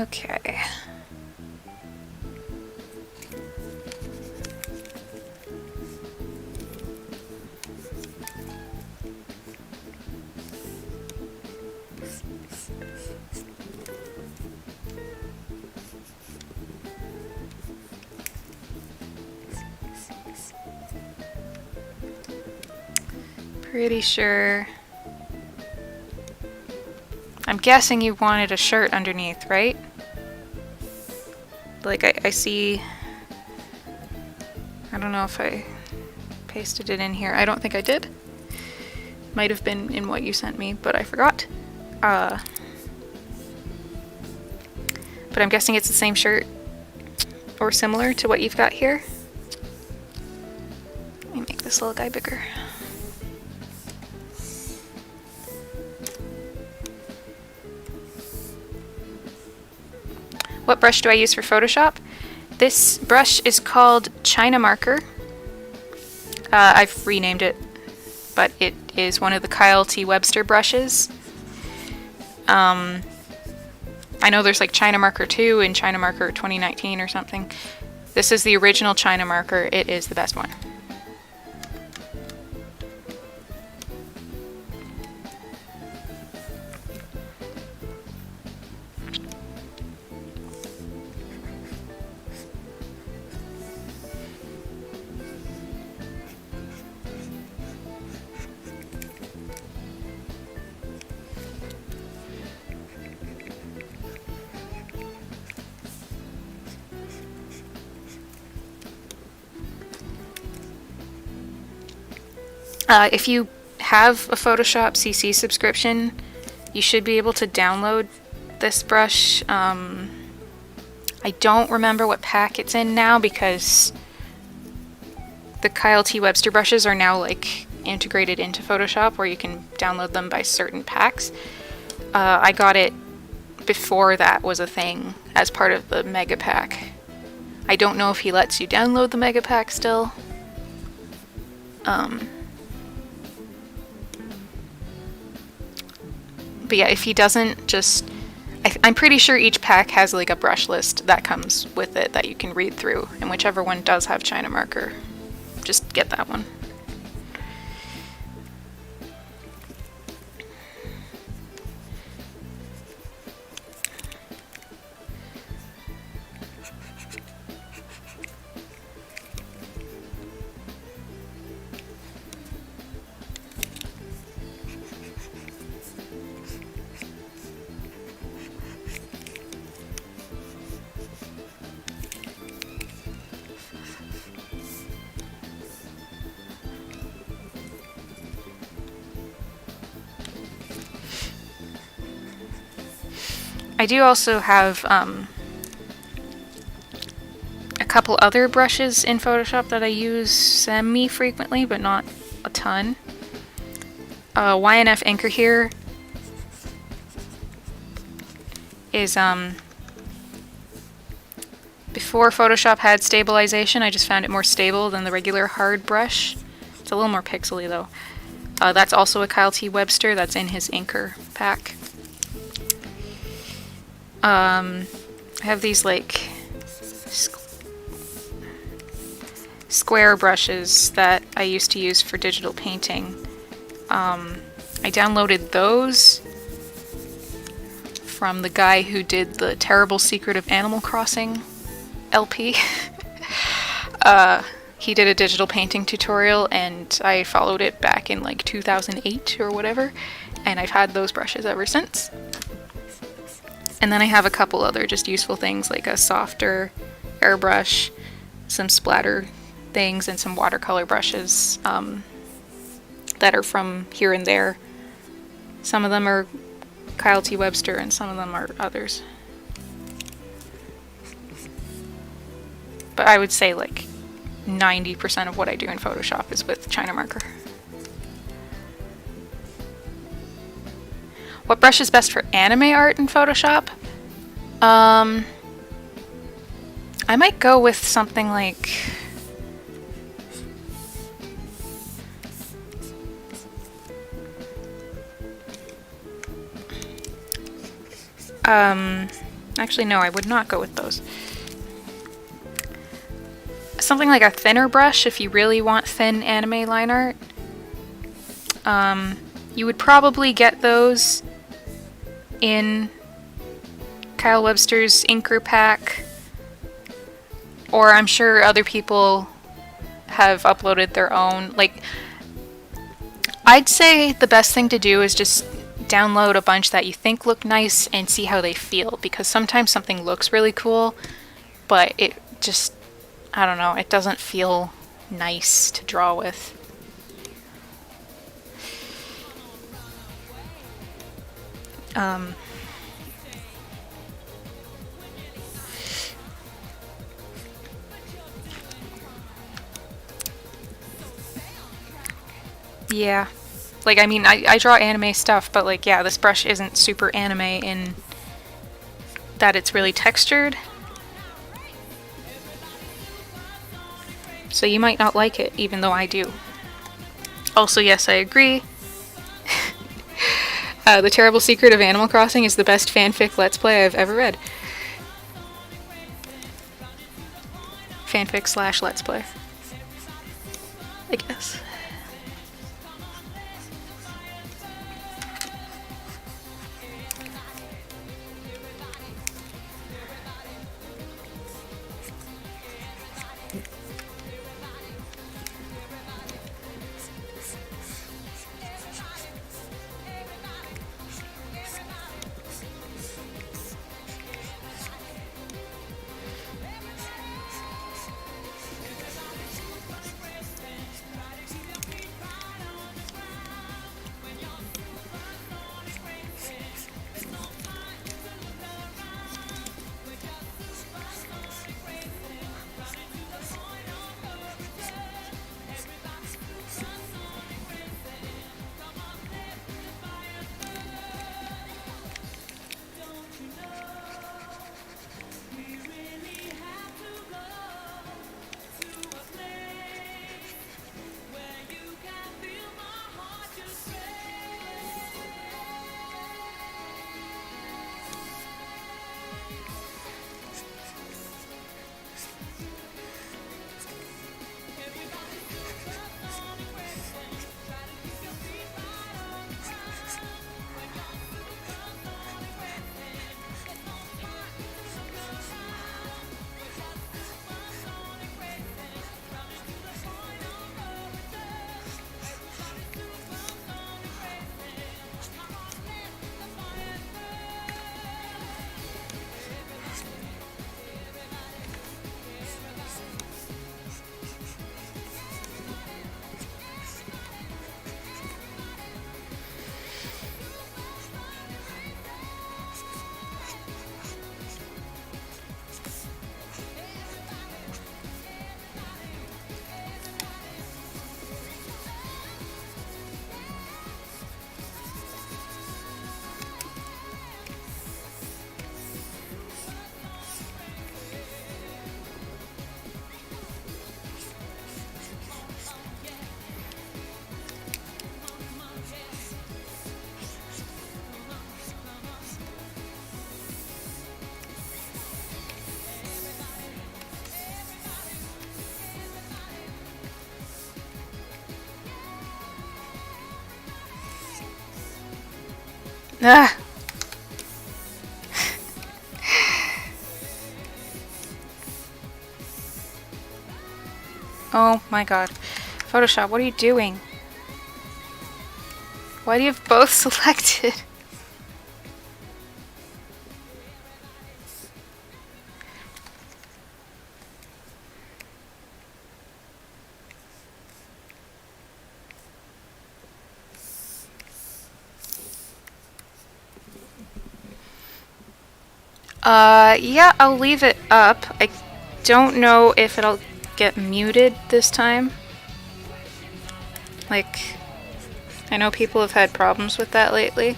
Okay. Pretty sure. I'm guessing you wanted a shirt underneath, right? Like I see, I don't know if I pasted it in here. I don't think I did. Might have been in what you sent me, but I forgot. But I'm guessing it's the same shirt or similar to what you've got here. Let me make this little guy bigger. What brush do I use for Photoshop? This brush is called China Marker. I've renamed it, but it is one of the Kyle T. Webster brushes. I know there's like China Marker 2 and China Marker 2019 or something. This is the original China Marker. It is the best one. If you have a Photoshop CC subscription, you should be able to download this brush. I don't remember what pack it's in now because the Kyle T. Webster brushes are now like integrated into Photoshop where you can download them by certain packs. I got it before that was a thing as part of the Mega Pack. I don't know if he lets you download the Mega Pack still. But yeah, if he doesn't, just... I'm pretty sure each pack has like a brush list that comes with it that you can read through, and whichever one does have China Marker, just get that one. I do also have a couple other brushes in Photoshop that I use semi-frequently, but not a ton. YNF Anchor here is before Photoshop had stabilization. I just found it more stable than the regular hard brush. It's a little more pixely though. That's also a Kyle T. Webster. That's in his Anchor pack. I have these like square brushes that I used to use for digital painting. I downloaded those from the guy who did the Terrible Secret of Animal Crossing LP. He did a digital painting tutorial and I followed it back in like 2008 or whatever, and I've had those brushes ever since. And then I have a couple other just useful things like a softer airbrush, some splatter things, and some watercolor brushes that are from here and there. Some of them are Kyle T. Webster and some of them are others. But I would say like 90% of what I do in Photoshop is with China marker. What brush is best for anime art in Photoshop? I might go with something like... actually no, I would not go with those. Something like a thinner brush if you really want thin anime line art. You would probably get those in Kyle Webster's Inker pack, or I'm sure other people have uploaded their own. Like, I'd say the best thing to do is just download a bunch that you think look nice and see how they feel, because sometimes something looks really cool, but it just, I don't know, it doesn't feel nice to draw with. Yeah. Like, I mean, I draw anime stuff, but like, yeah, this brush isn't super anime in that it's really textured. So you might not like it, even though I do. Also, yes, I agree. The Terrible Secret of Animal Crossing is the best fanfic Let's Play I've ever read. Fanfic / Let's Play, I guess. Ah! Oh my god. Photoshop, what are you doing? Why do you have both selected? Yeah, I'll leave it up. I don't know if it'll get muted this time. Like, I know people have had problems with that lately.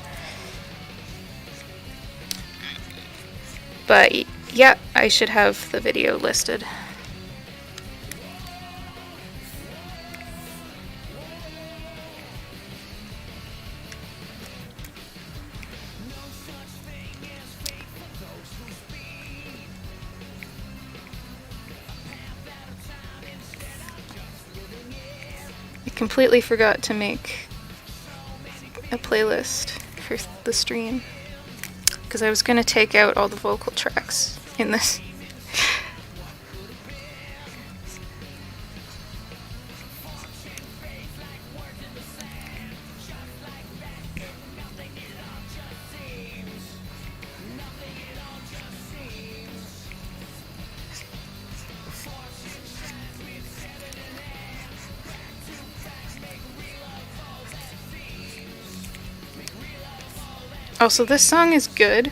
But yeah, I should have the video listed. I completely forgot to make a playlist for the stream because I was going to take out all the vocal tracks in this. Also, this song is good,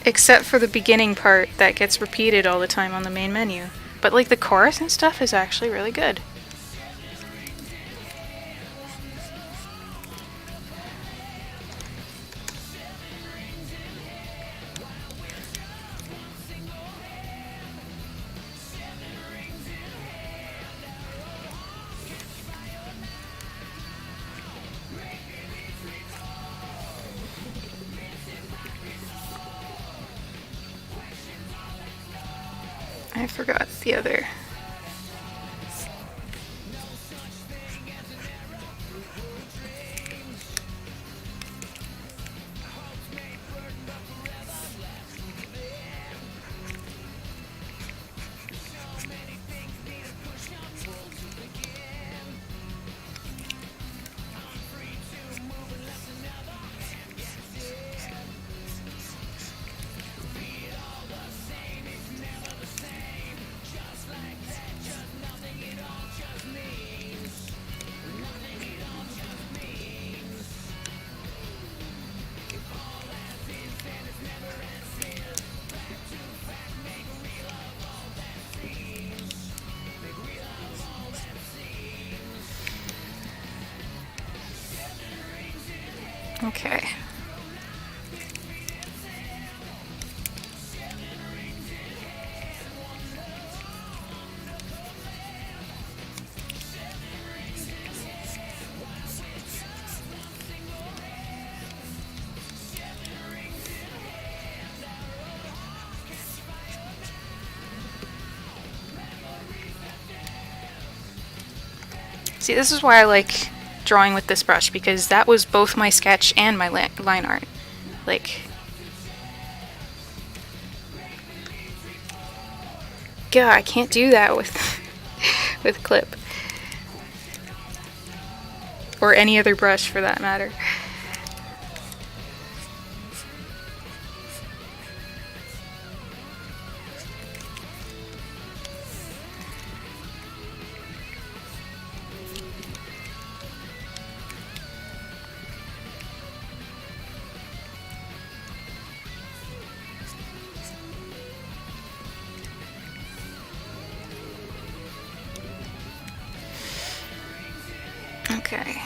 except for the beginning part that gets repeated all the time on the main menu. But like the chorus and stuff is actually really good. I forgot the other. Okay. See, this is why I like drawing with this brush, because that was both my sketch and my line art. Like, God, I can't do that with with Clip or any other brush for that matter. Okay.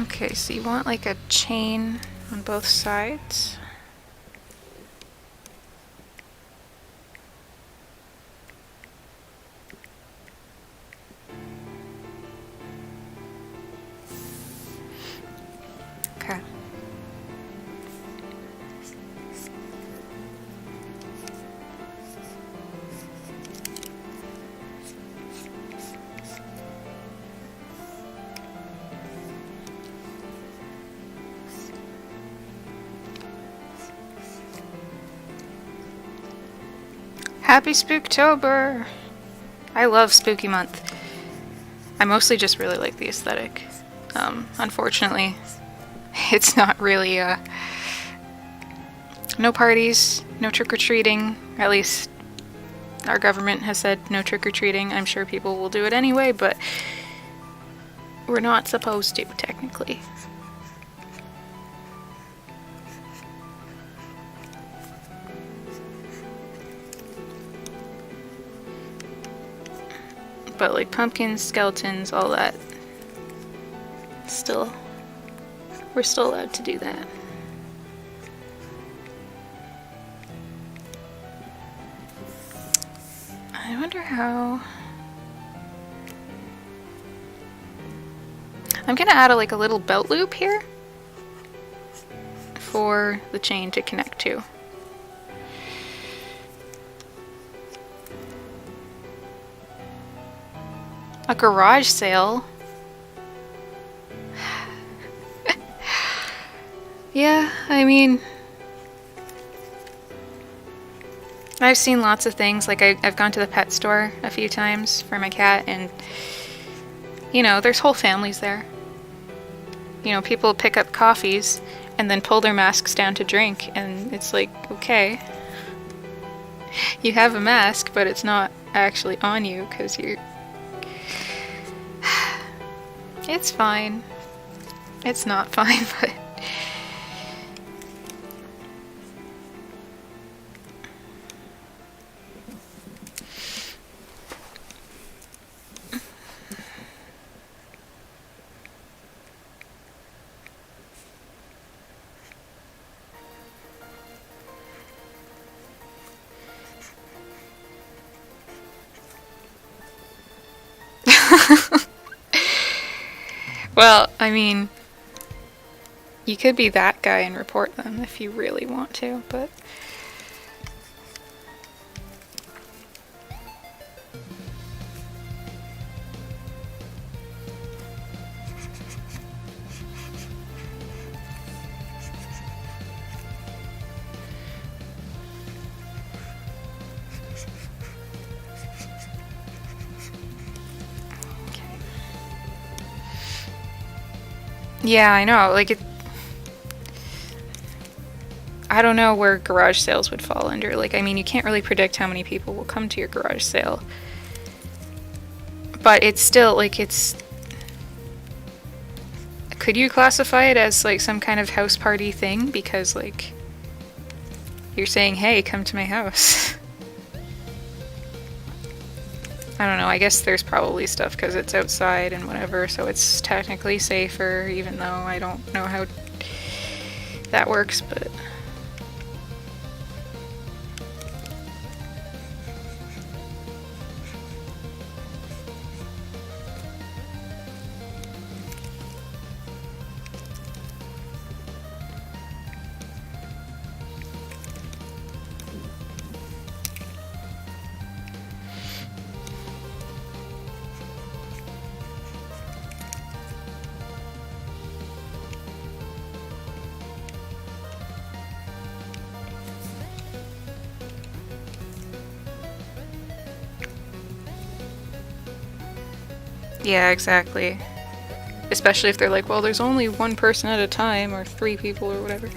Okay, so you want like a chain on both sides. Okay. Happy Spooktober! I love spooky month. I mostly just really like the aesthetic. Unfortunately, it's not really, no parties, no trick-or-treating. At least our government has said no trick-or-treating. I'm sure people will do it anyway, but we're not supposed to, technically. But like pumpkins, skeletons, all that, we're still allowed to do that. I wonder how... I'm gonna add a little belt loop here for the chain to connect to. A garage sale? Yeah, I mean... I've seen lots of things. Like, I've gone to the pet store a few times for my cat, and... You know, there's whole families there. You know, people pick up coffees and then pull their masks down to drink, and it's like, okay. You have a mask, but it's not actually on you, because you're... It's fine. It's not fine, but... Well, I mean, you could be that guy and report them if you really want to, but... Yeah, I know, like, I don't know where garage sales would fall under. Like, I mean, you can't really predict how many people will come to your garage sale. But it's still, like, it's... Could you classify it as, like, some kind of house party thing? Because, like, you're saying, hey, come to my house. I don't know, I guess there's probably stuff because it's outside and whatever, so it's technically safer, even though I don't know how that works, but... Yeah, exactly. Especially if they're like, well, there's only one person at a time, or 3 people, or whatever.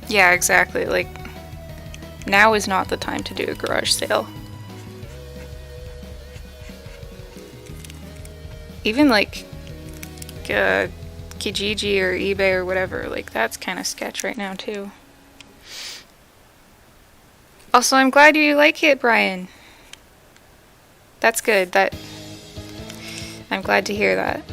Yeah, exactly. Like, now is not the time to do a garage sale. Even like Kijiji or eBay or whatever, like that's kind of sketch right now too. Also, I'm glad you like it, Brian. That's good. I'm glad to hear that.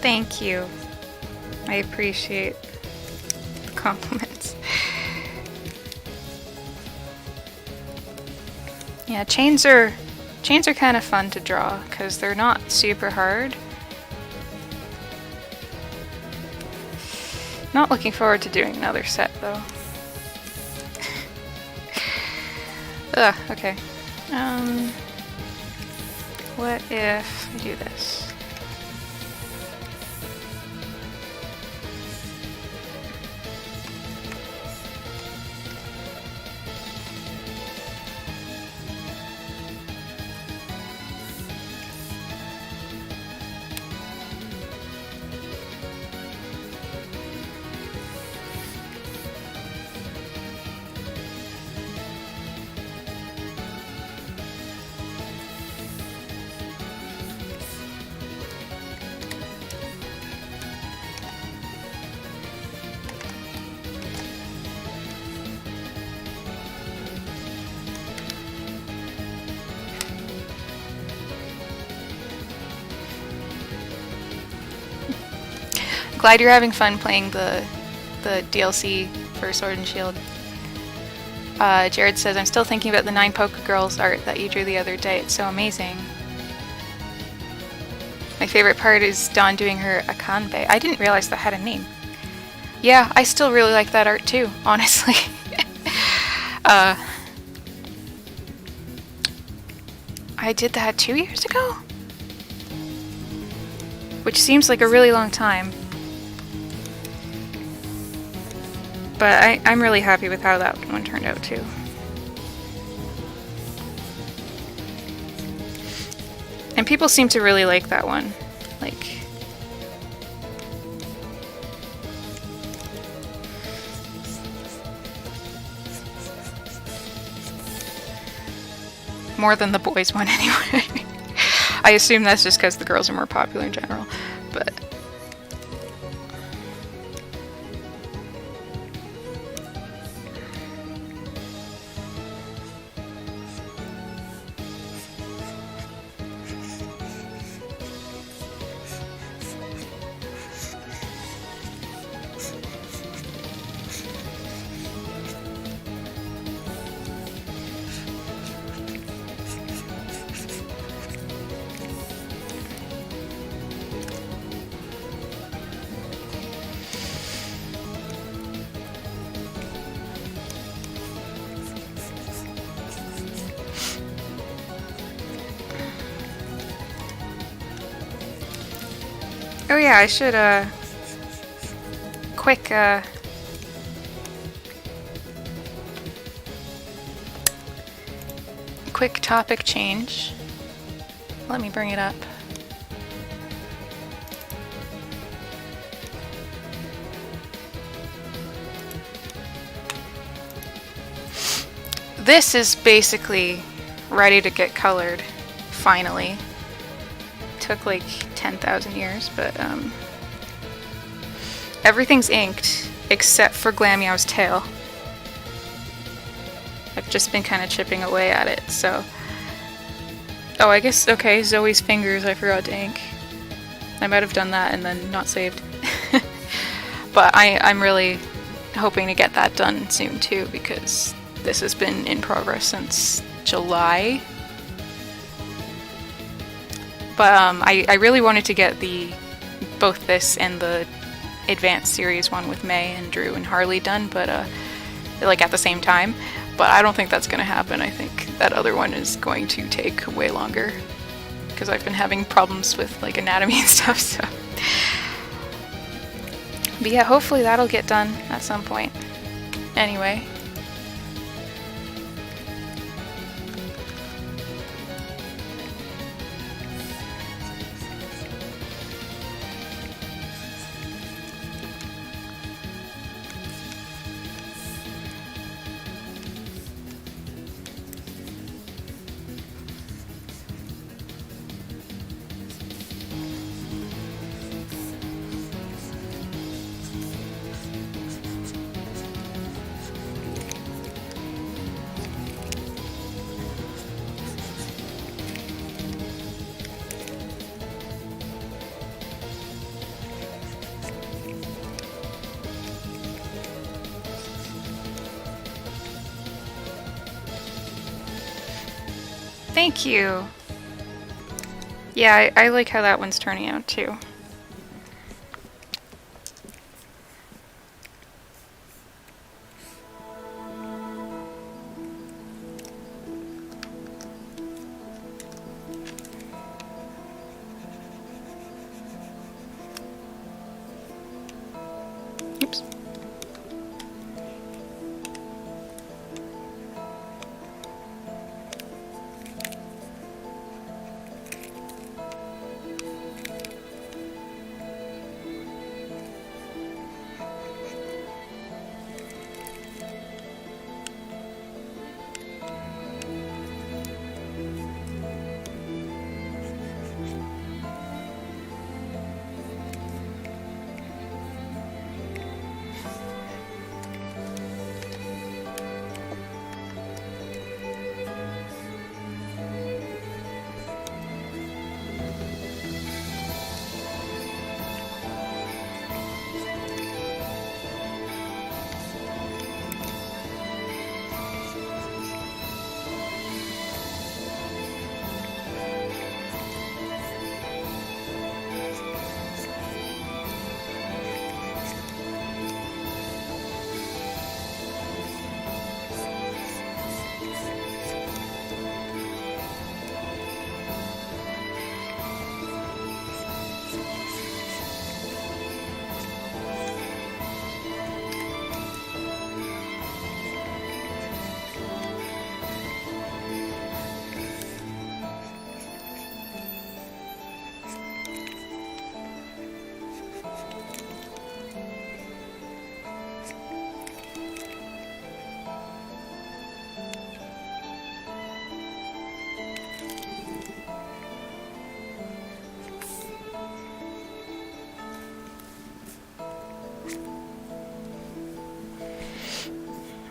Thank you. I appreciate the compliments. Yeah, chains are kind of fun to draw because they're not super hard. Not looking forward to doing another set though. Ugh, okay. What if I do this? Glad you're having fun playing the DLC for Sword and Shield. Jared says, I'm still thinking about the 9 Poke Girls art that you drew the other day. It's so amazing. My favorite part is Dawn doing her Akanbe. I didn't realize that had a name. Yeah, I still really like that art too, honestly. I did that 2 years ago? Which seems like a really long time. But I'm really happy with how that one turned out too. And people seem to really like that one. Like, more than the boys one anyway. I assume that's just because the girls are more popular in general, but oh yeah, I should, quick topic change. Let me bring it up. This is basically ready to get colored, finally. Took like 10,000 years, but everything's inked except for Glammeow's tail. I've just been kind of chipping away at it, so... Oh, I guess, okay, Zoe's fingers I forgot to ink. I might have done that and then not saved. But I'm really hoping to get that done soon too, because this has been in progress since July. But I really wanted to get both this and the Advanced Series one with May and Drew and Harley done, but like at the same time. But I don't think that's going to happen. I think that other one is going to take way longer because I've been having problems with like anatomy and stuff. So, but yeah, hopefully that'll get done at some point. Anyway. Thank you. Yeah, I like how that one's turning out too. Oops.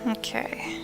Okay.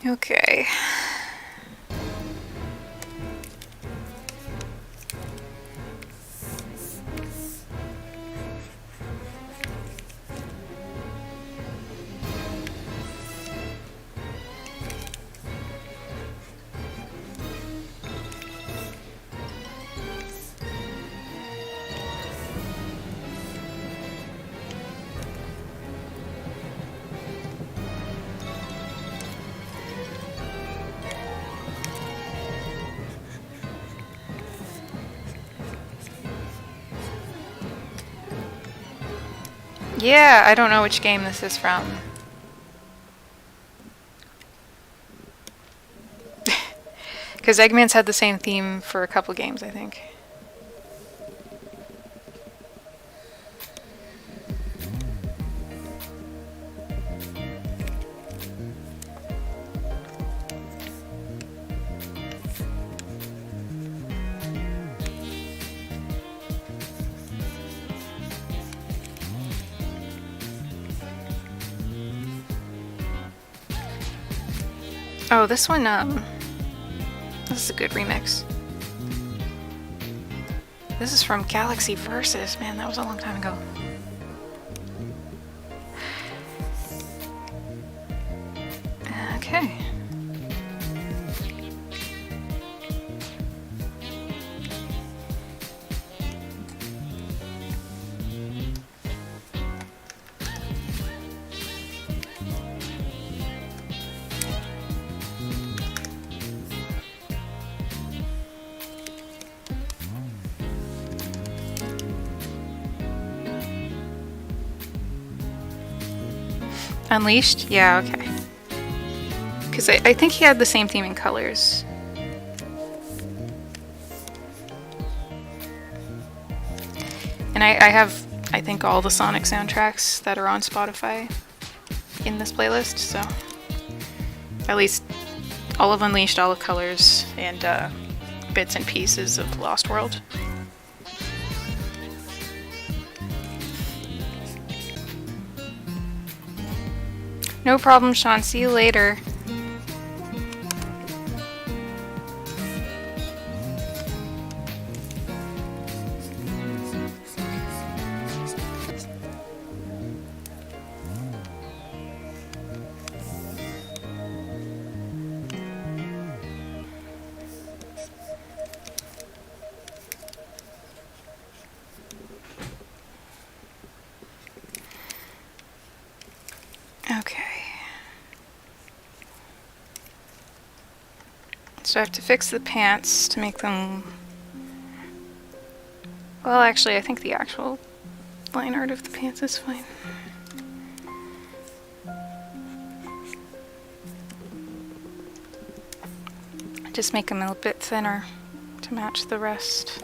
Okay. Yeah, I don't know which game this is from. Because Eggman's had the same theme for a couple games, I think. Oh, this one, this is a good remix. This is from Galaxy Versus. Man, that was a long time ago. Okay. Unleashed? Yeah, okay. Because I think he had the same theme in colors. And I have, I think, all the Sonic soundtracks that are on Spotify in this playlist, so at least all of Unleashed, all of Colors, and bits and pieces of Lost World. No problem, Sean. See you later. Okay. So I have to fix the pants to make them... Well, actually, I think the actual line art of the pants is fine. Just make them a bit thinner to match the rest.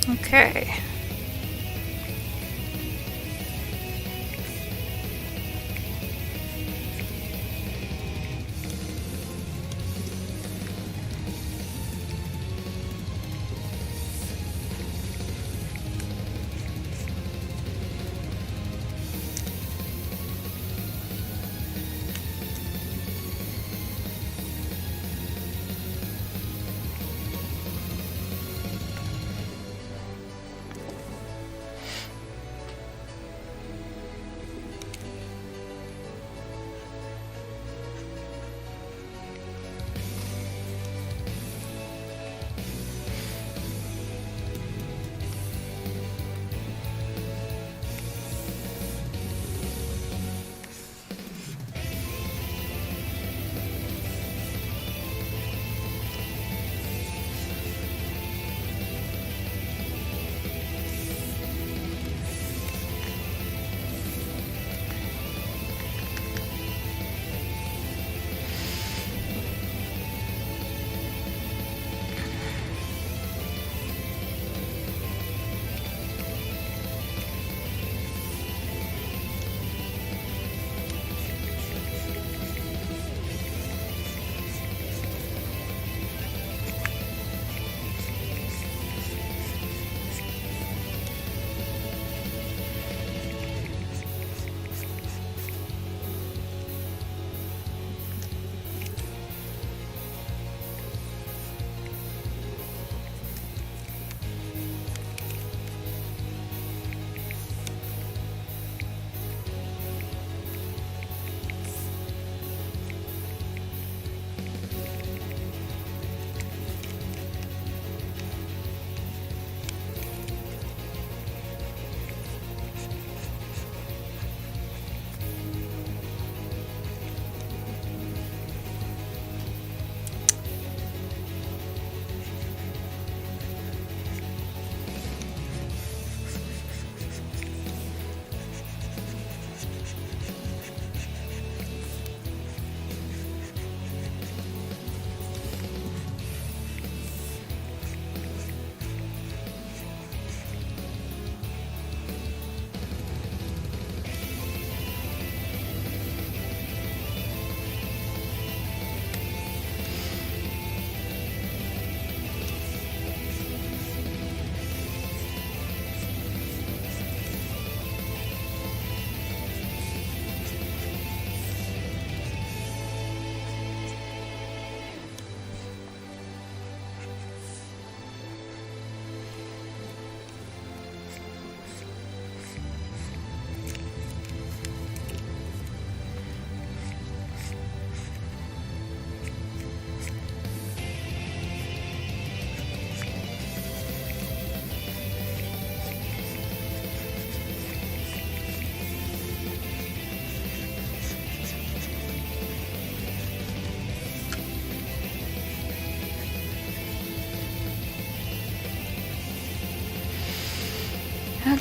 Okay.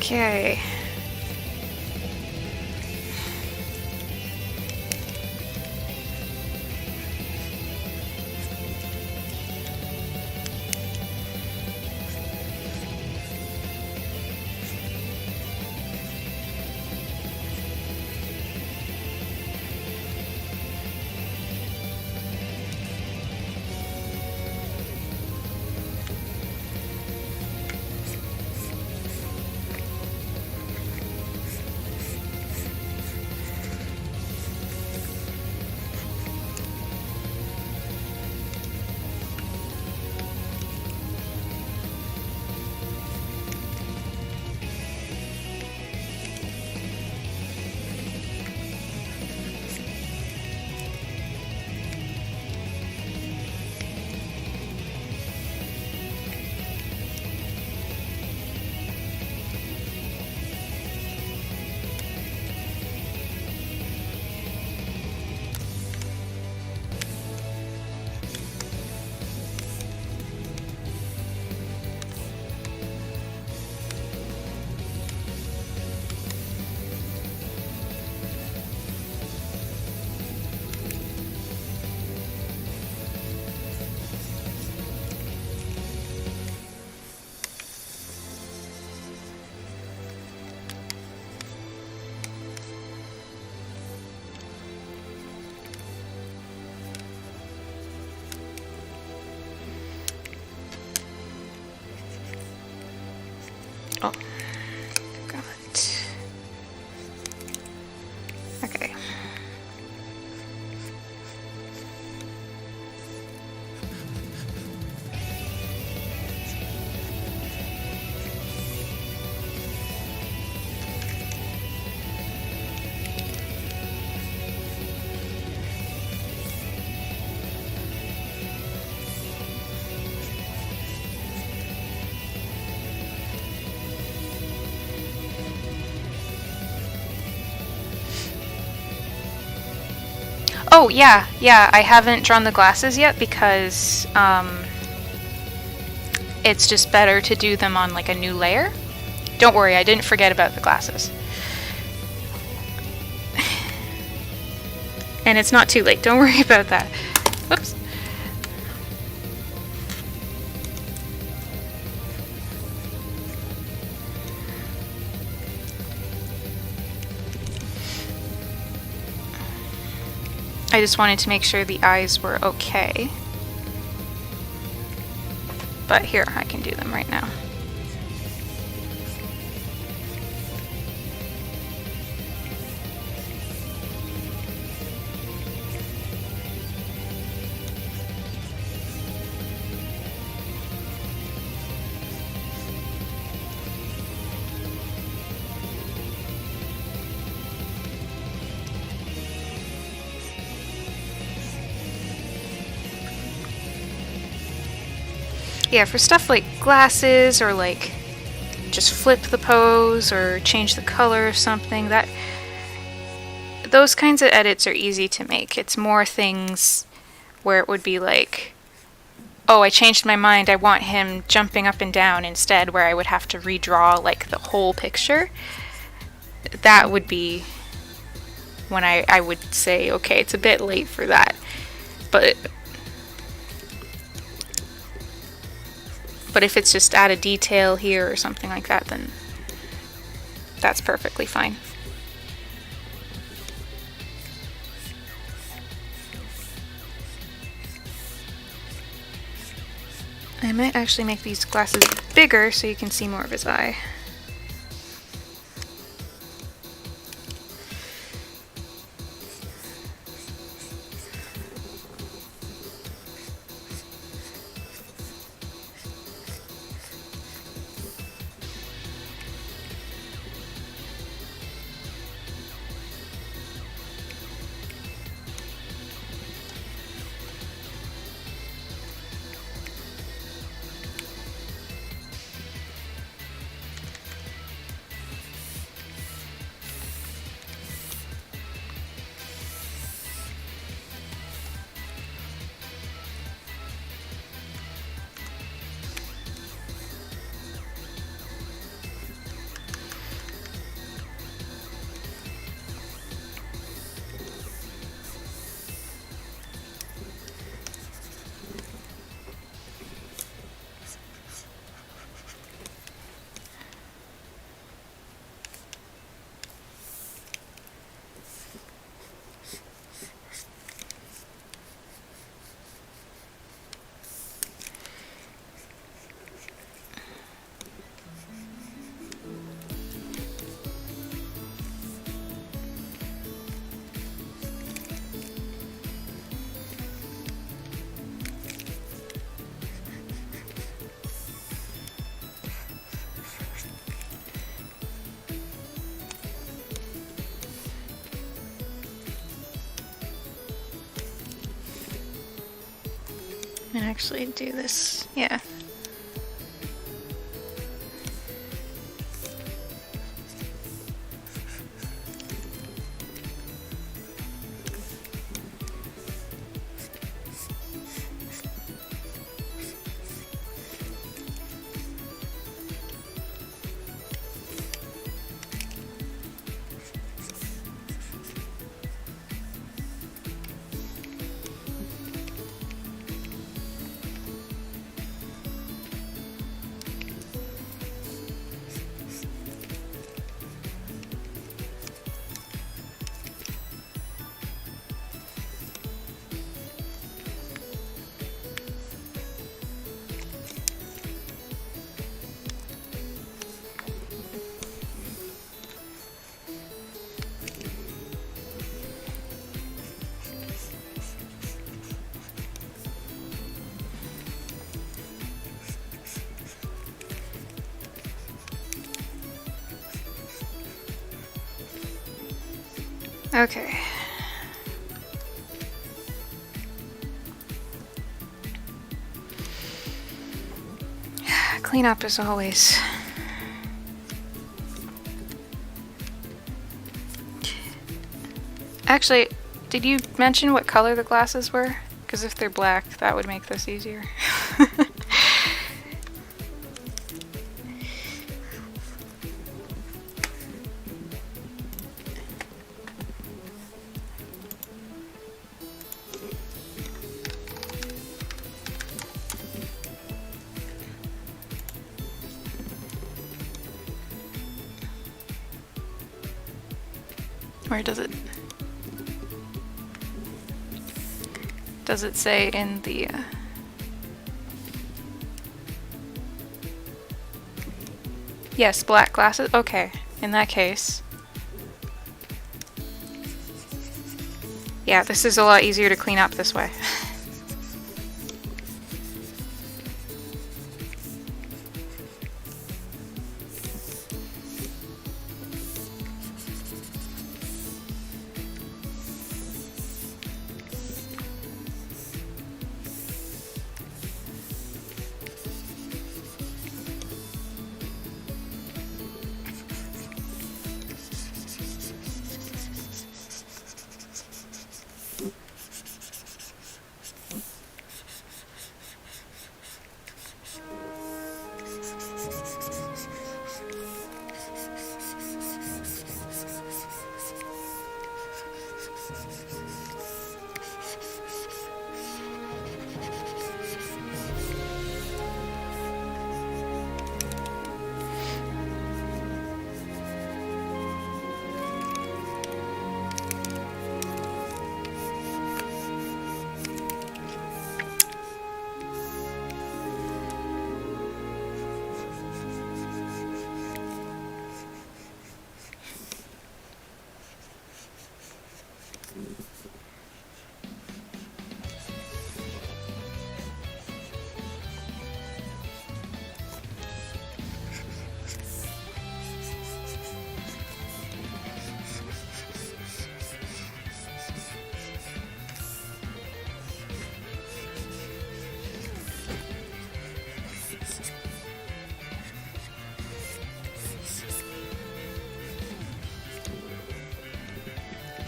Okay. Oh, got it. Okay. Oh, yeah, I haven't drawn the glasses yet because it's just better to do them on like a new layer. Don't worry, I didn't forget about the glasses. And it's not too late, don't worry about that. Whoops. I just wanted to make sure the eyes were okay. But here, I can do them right now. Yeah, for stuff like glasses or like just flip the pose or change the color of something, those kinds of edits are easy to make. It's more things where it would be like, oh, I changed my mind, I want him jumping up and down instead, where I would have to redraw like the whole picture. That would be when I would say, okay, it's a bit late for that. But if it's just add a detail here or something like that, then that's perfectly fine. I might actually make these glasses bigger so you can see more of his eye. And actually do this, yeah. Okay. Clean up as always. Actually, did you mention what color the glasses were? Because if they're black, that would make this easier. Or does it? Does it say in the... Yes, black glasses. Okay, in that case. Yeah, this is a lot easier to clean up this way.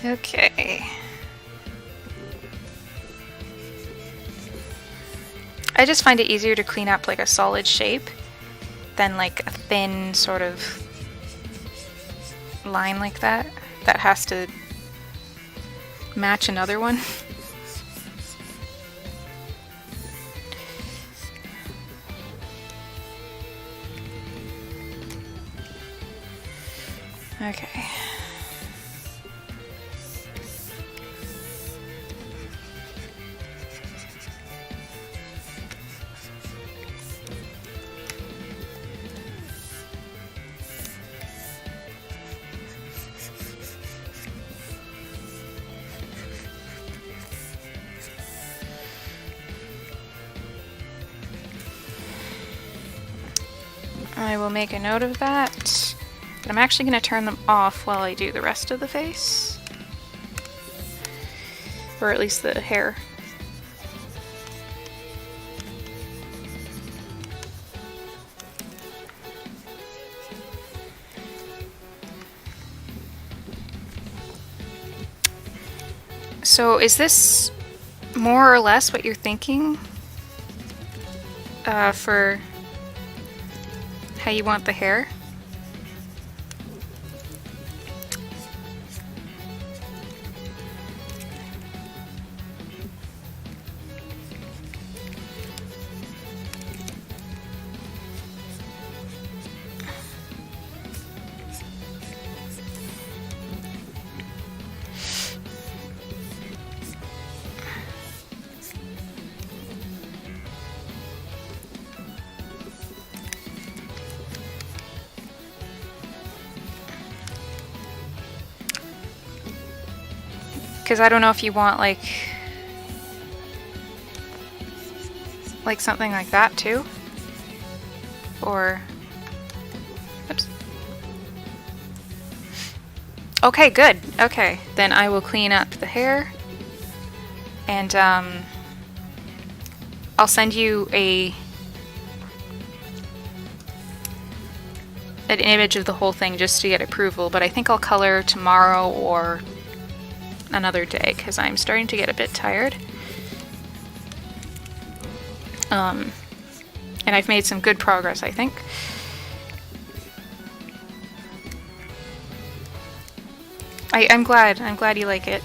Okay. I just find it easier to clean up like a solid shape than like a thin sort of line like that that has to match another one. Okay. I will make a note of that, but I'm actually going to turn them off while I do the rest of the face, or at least the hair. So is this more or less what you're thinking for how you want the hair? Because I don't know if you want like something like that too, or oops. Okay, good. Okay, then I will clean up the hair, and I'll send you an image of the whole thing just to get approval. But I think I'll color tomorrow or another day because I'm starting to get a bit tired. And I've made some good progress, I think. I'm glad you like it.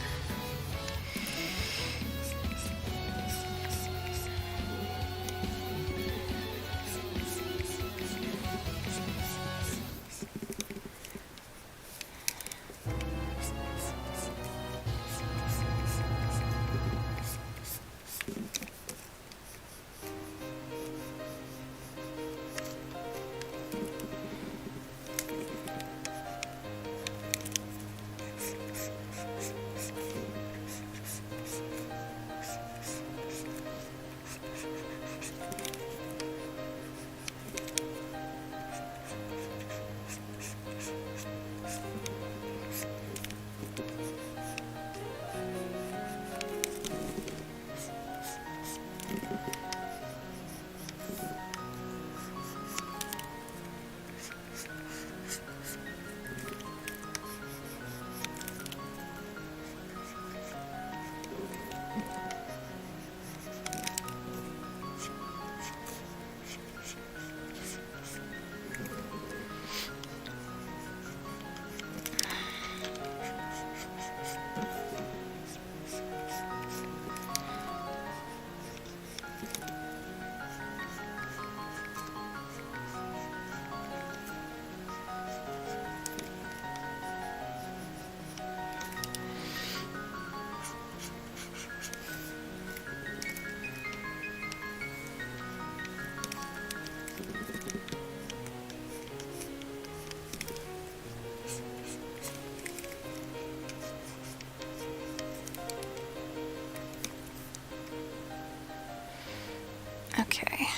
Okay.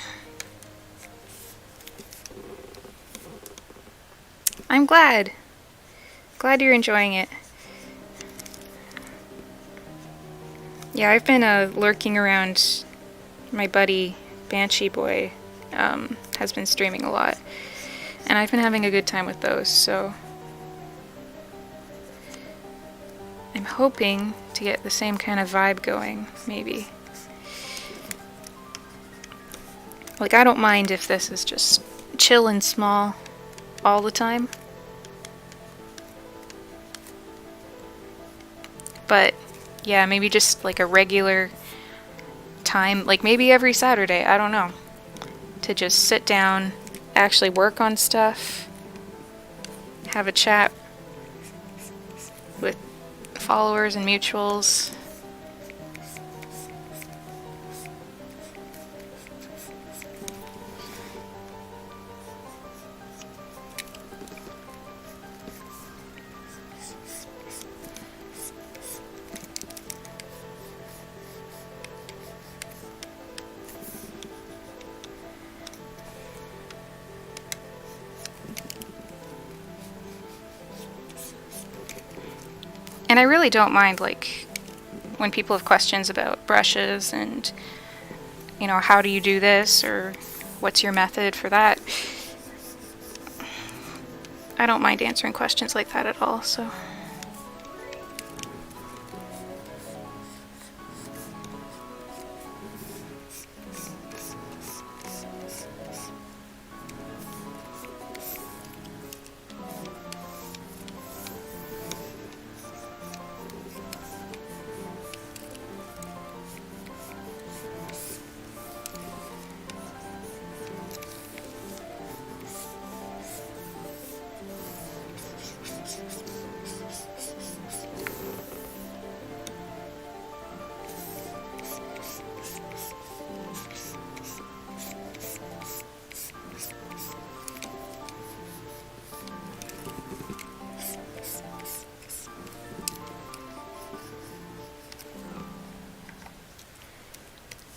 I'm glad. Glad you're enjoying it. Yeah, I've been lurking around. My buddy Banshee Boy has been streaming a lot, and I've been having a good time with those, so I'm hoping to get the same kind of vibe going, maybe. Like, I don't mind if this is just chill and small all the time. But, yeah, maybe just like a regular time, like maybe every Saturday, I don't know. To just sit down, actually work on stuff, have a chat with followers and mutuals. And I really don't mind, like, when people have questions about brushes and, you know, how do you do this, or what's your method for that. I don't mind answering questions like that at all, so.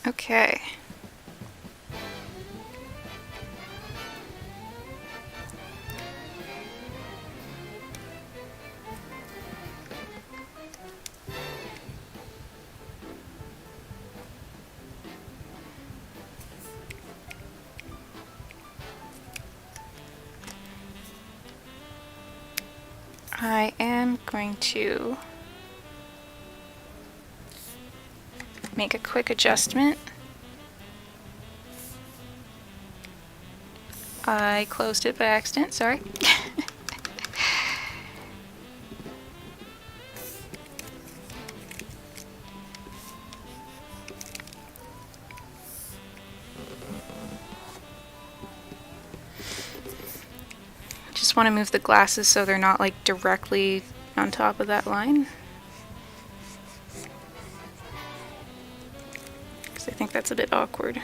Okay. I am going to make a quick adjustment. I closed it by accident, sorry. Just want to move the glasses so they're not like directly on top of that line. Because I think that's a bit awkward.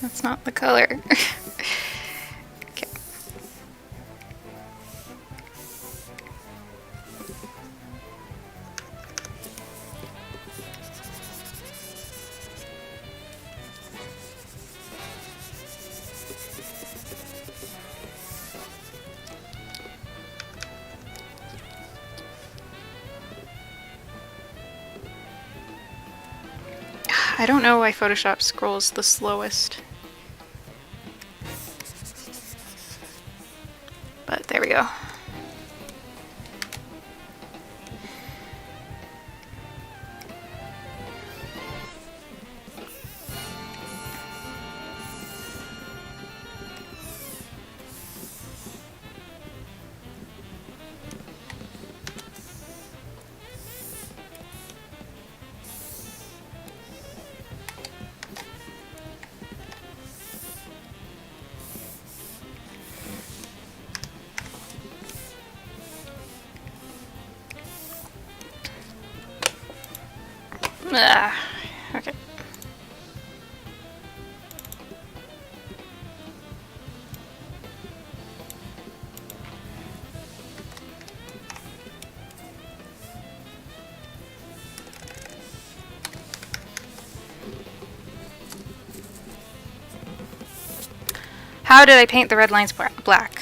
That's not the color. Okay. I don't know why Photoshop scrolls the slowest. But there we go. Okay. How did I paint the red lines black?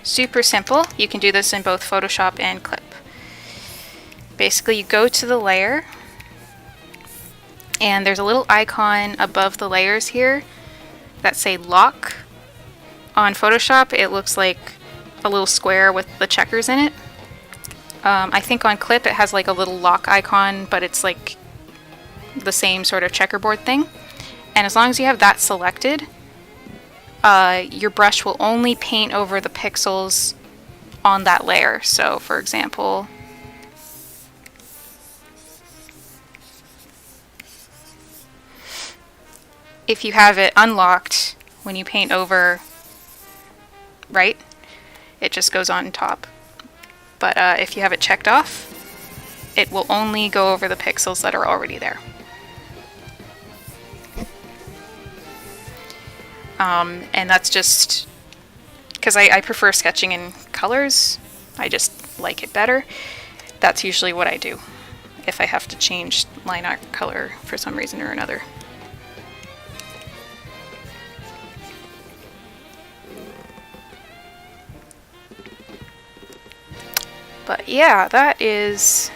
Super simple. You can do this in both Photoshop and Clip. Basically, you go to the layer, and there's a little icon above the layers here that say lock. On Photoshop, it looks like a little square with the checkers in it. I think on Clip it has like a little lock icon, but it's like the same sort of checkerboard thing. And as long as you have that selected, your brush will only paint over the pixels on that layer. So for example, if you have it unlocked, when you paint over, right, it just goes on top. But if you have it checked off, it will only go over the pixels that are already there. And that's just because I prefer sketching in colors. I just like it better. That's usually what I do if I have to change line art color for some reason or another. But yeah, that is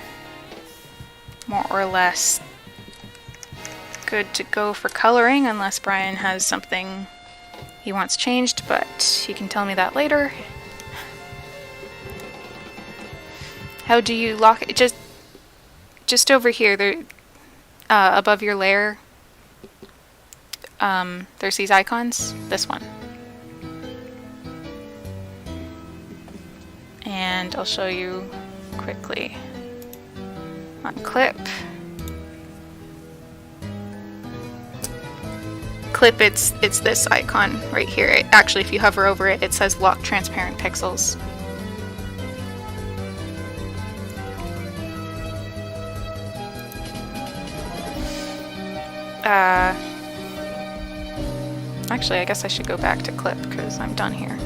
more or less good to go for coloring, unless Brian has something he wants changed, but he can tell me that later. How do you lock it? Just just over here, there, above your layer, there's these icons. This one. And I'll show you quickly on clip. Clip, it's this icon right here. Actually, if you hover over it, it says lock transparent pixels. Actually, I guess I should go back to clip because I'm done here.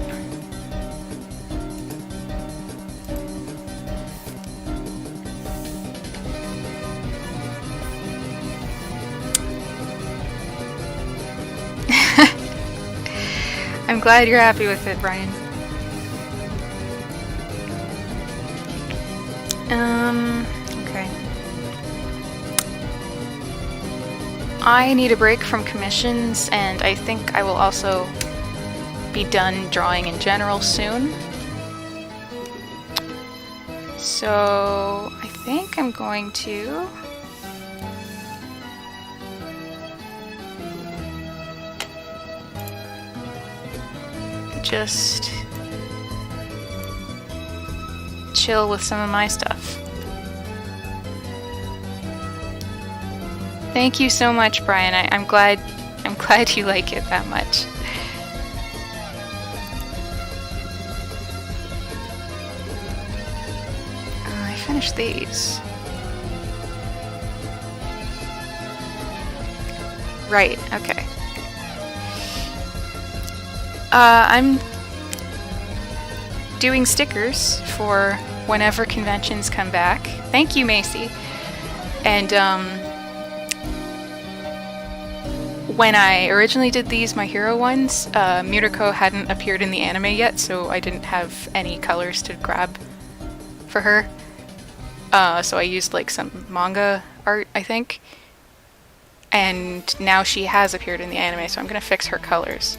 I'm glad you're happy with it, Brian. Okay. I need a break from commissions, and I think I will also be done drawing in general soon. So I think I'm going to just chill with some of my stuff. Thank you so much, Brian. I'm glad you like it that much. I finished these. Right, okay. I'm doing stickers for whenever conventions come back. Thank you, Macy. And when I originally did these My Hero ones, Murako hadn't appeared in the anime yet, so I didn't have any colors to grab for her. So I used like some manga art, I think. And now she has appeared in the anime, so I'm gonna fix her colors.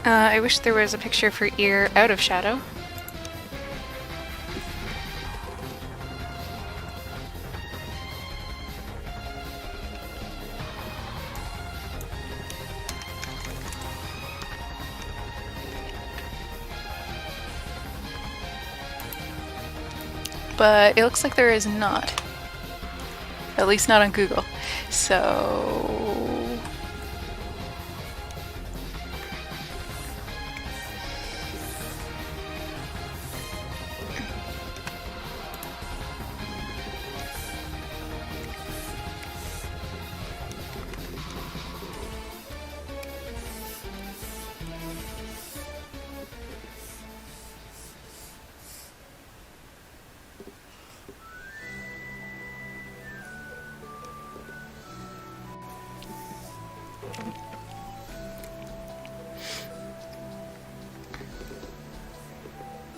I wish there was a picture for ear out of shadow. But it looks like there is not. At least not on Google. So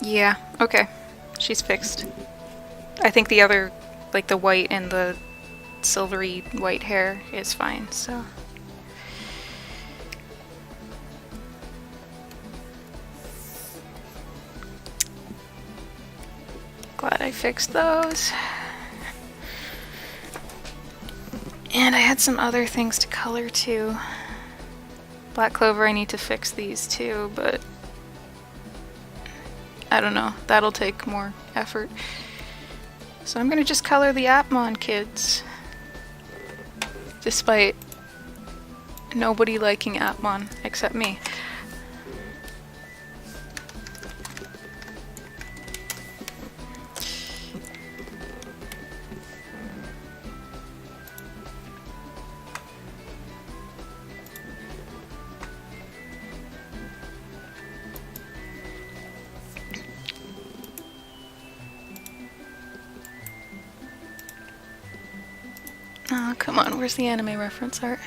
yeah, okay. She's fixed. I think the other, like the white and the silvery white hair is fine, so. Glad I fixed those. And I had some other things to color too. Black Clover, I need to fix these too, but I don't know, that'll take more effort. So I'm gonna just color the Appmon kids. Despite nobody liking Appmon except me. Oh, come on, where's the anime reference art?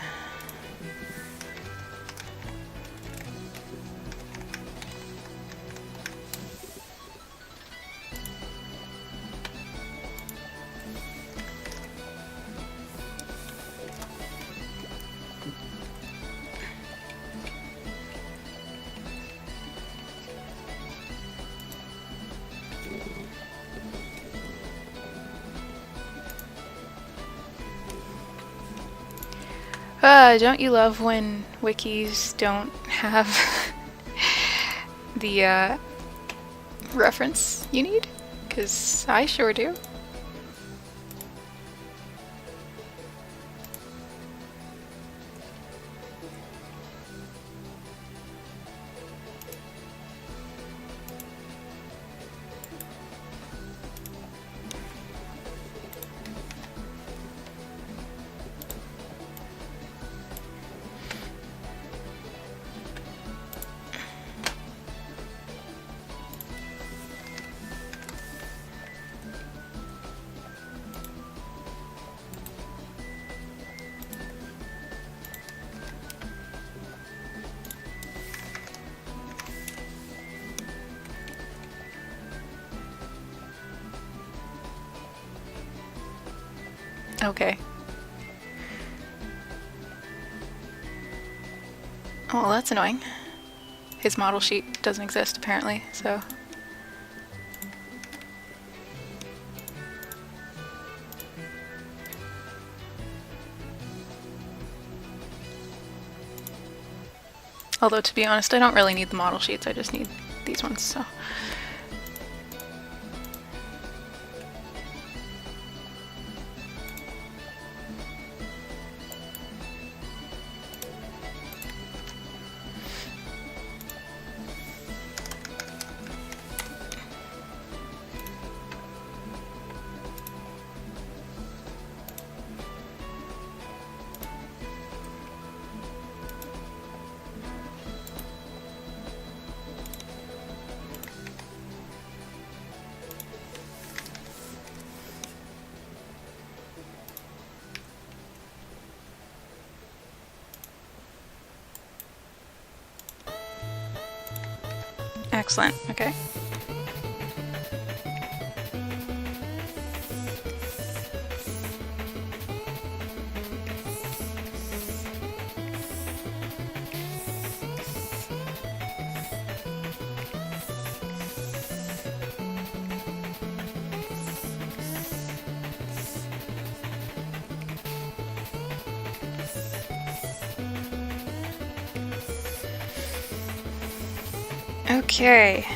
Don't you love when wikis don't have the reference you need? 'Cause I sure do. Okay. Well, that's annoying. His model sheet doesn't exist, apparently, so... Although, to be honest, I don't really need the model sheets, I just need these ones, so... Excellent, okay. Okay.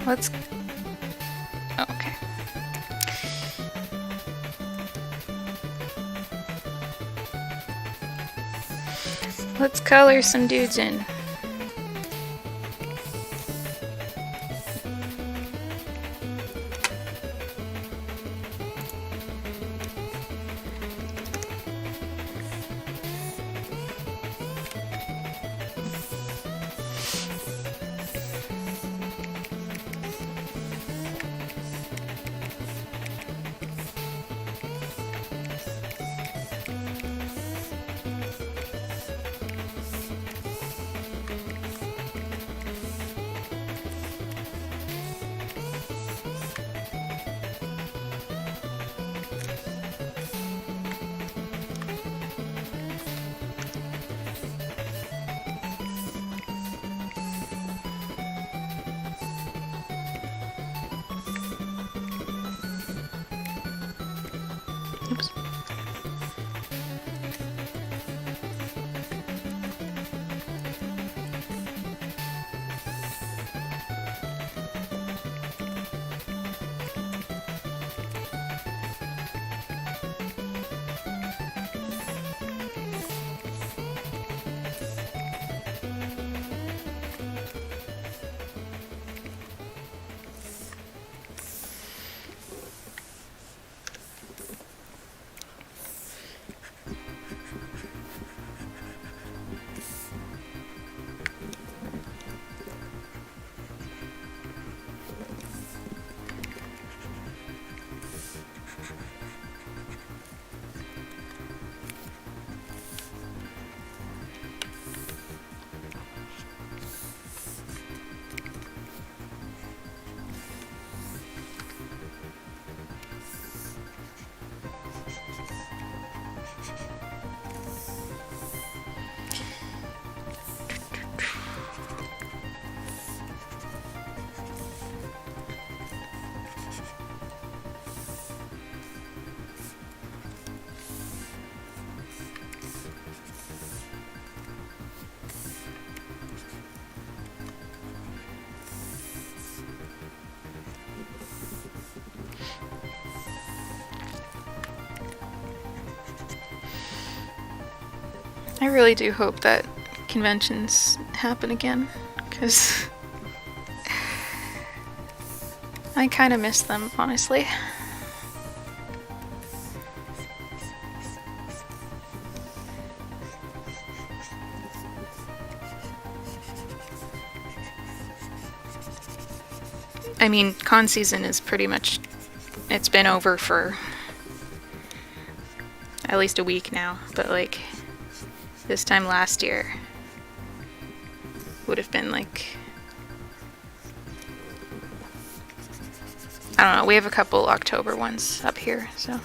Let's... Oh, okay. Let's color some dudes in. Oops. I really do hope that conventions happen again, because I kind of miss them, honestly. I mean, con season is pretty much, it's been over for at least a week now, but like this time last year would have been like, I don't know, we have a couple October ones up here, so.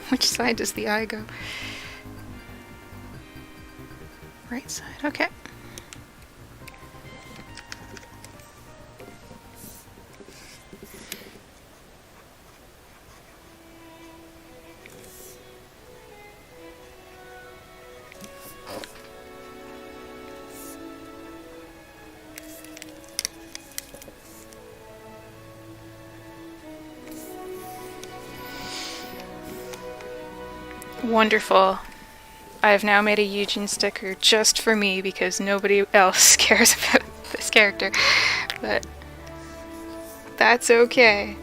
Which side does the eye go? Right side, okay. Wonderful. I have now made a Eugene sticker just for me because nobody else cares about this character. But that's okay.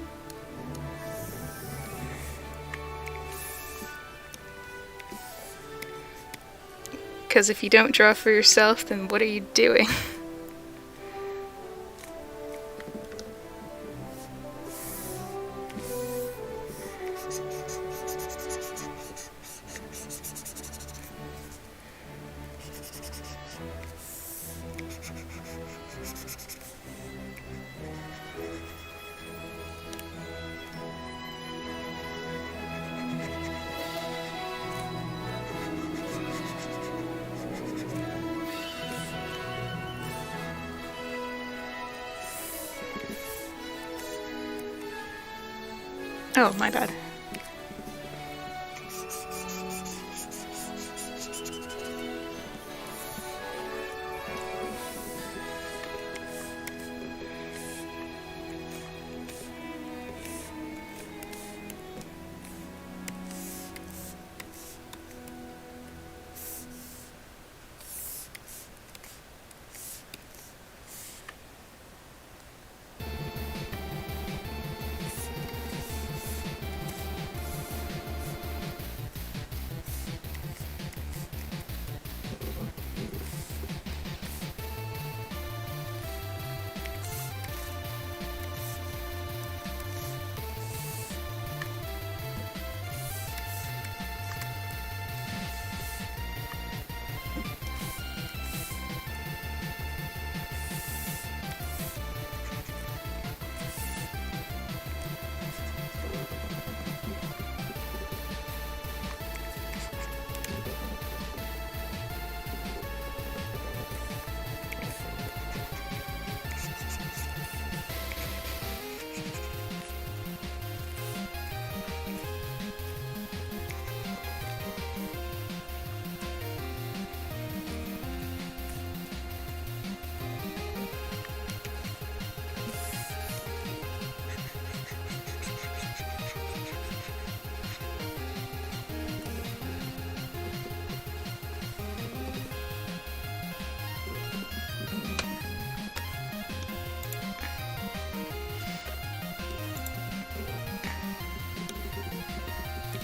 Because if you don't draw for yourself, then what are you doing? Oh, my bad.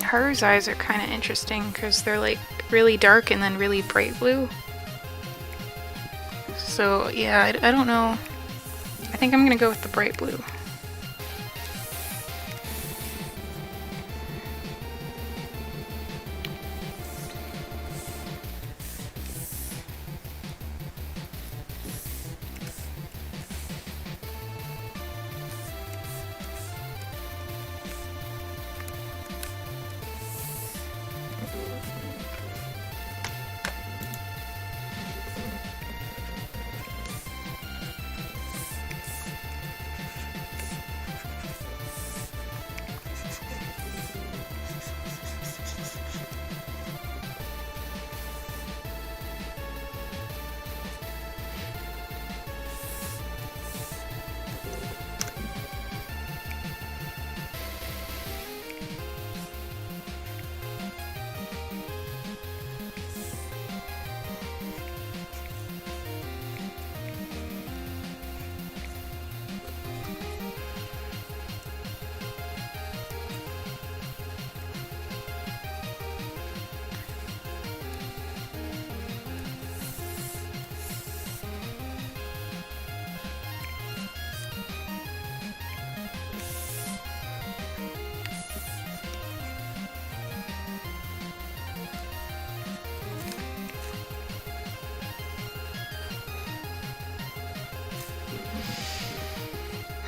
Haru's eyes are kind of interesting because they're like really dark and then really bright blue. So yeah, I don't know. I think I'm gonna go with the bright blue.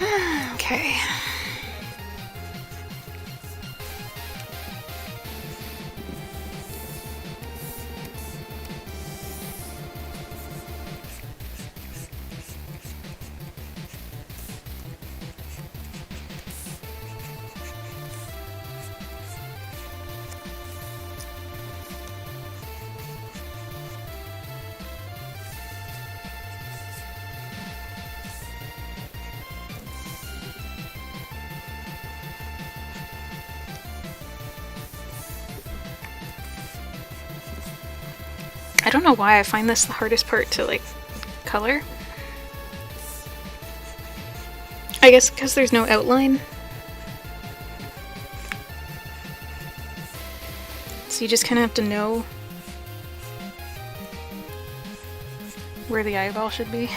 Okay. I don't know why I find this the hardest part to like color. I guess because there's no outline. So you just kind of have to know where the eyeball should be.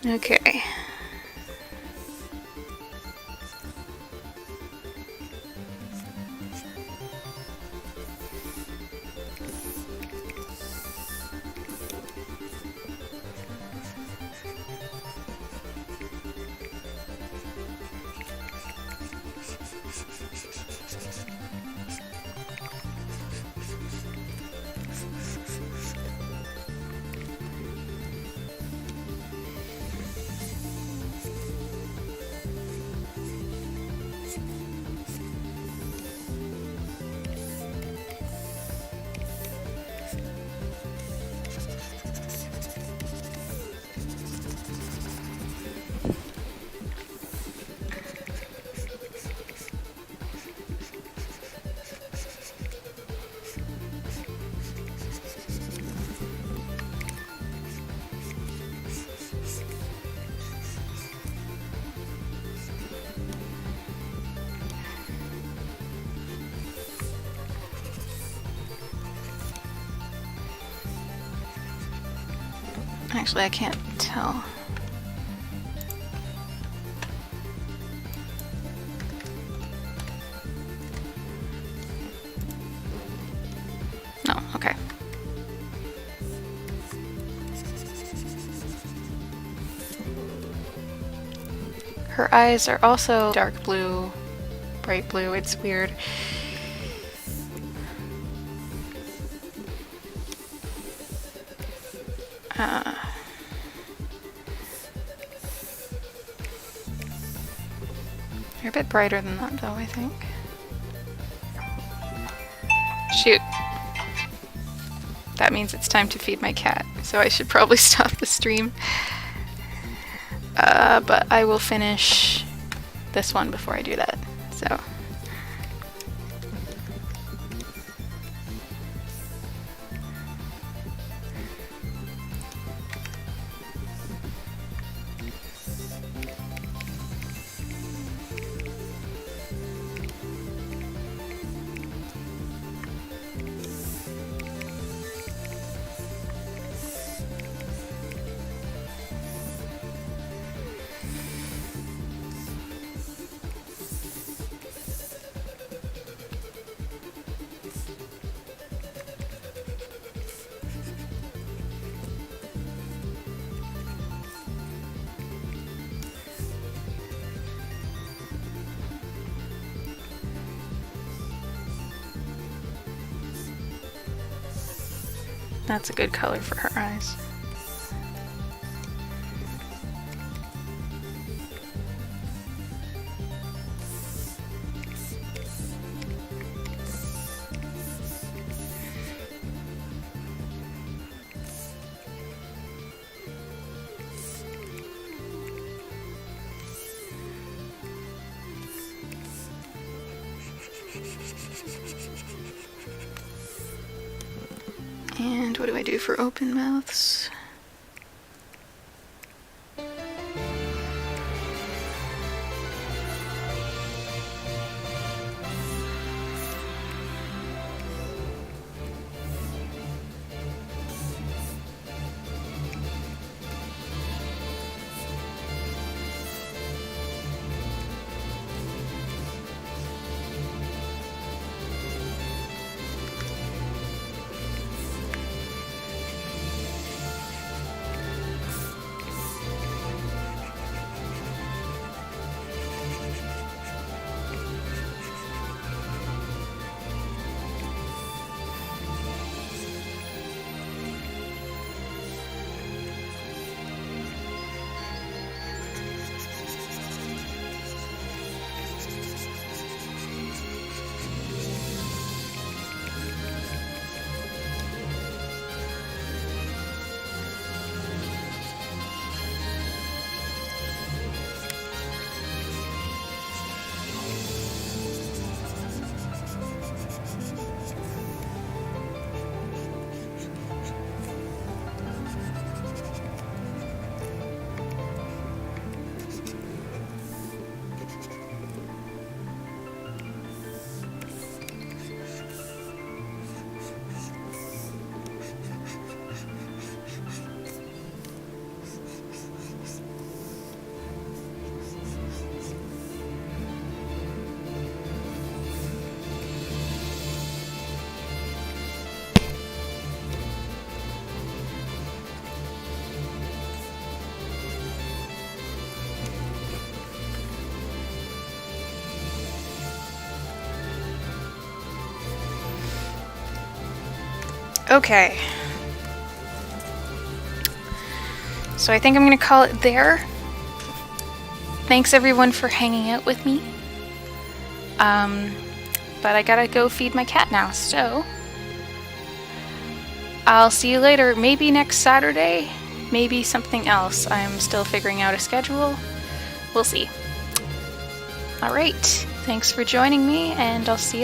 Okay. Actually, I can't tell. No, okay. Her eyes are also dark blue, bright blue. It's weird. You're a bit brighter than that though, I think. Shoot. That means it's time to feed my cat, so I should probably stop the stream. But I will finish this one before I do that, so. That's a good color for her eyes. And what do I do for open mouths? Okay. So I think I'm gonna call it there. Thanks everyone for hanging out with me. But I gotta go feed my cat now, so I'll see you later. Maybe next Saturday, maybe something else. I'm still figuring out a schedule. We'll see. Alright, thanks for joining me, and I'll see you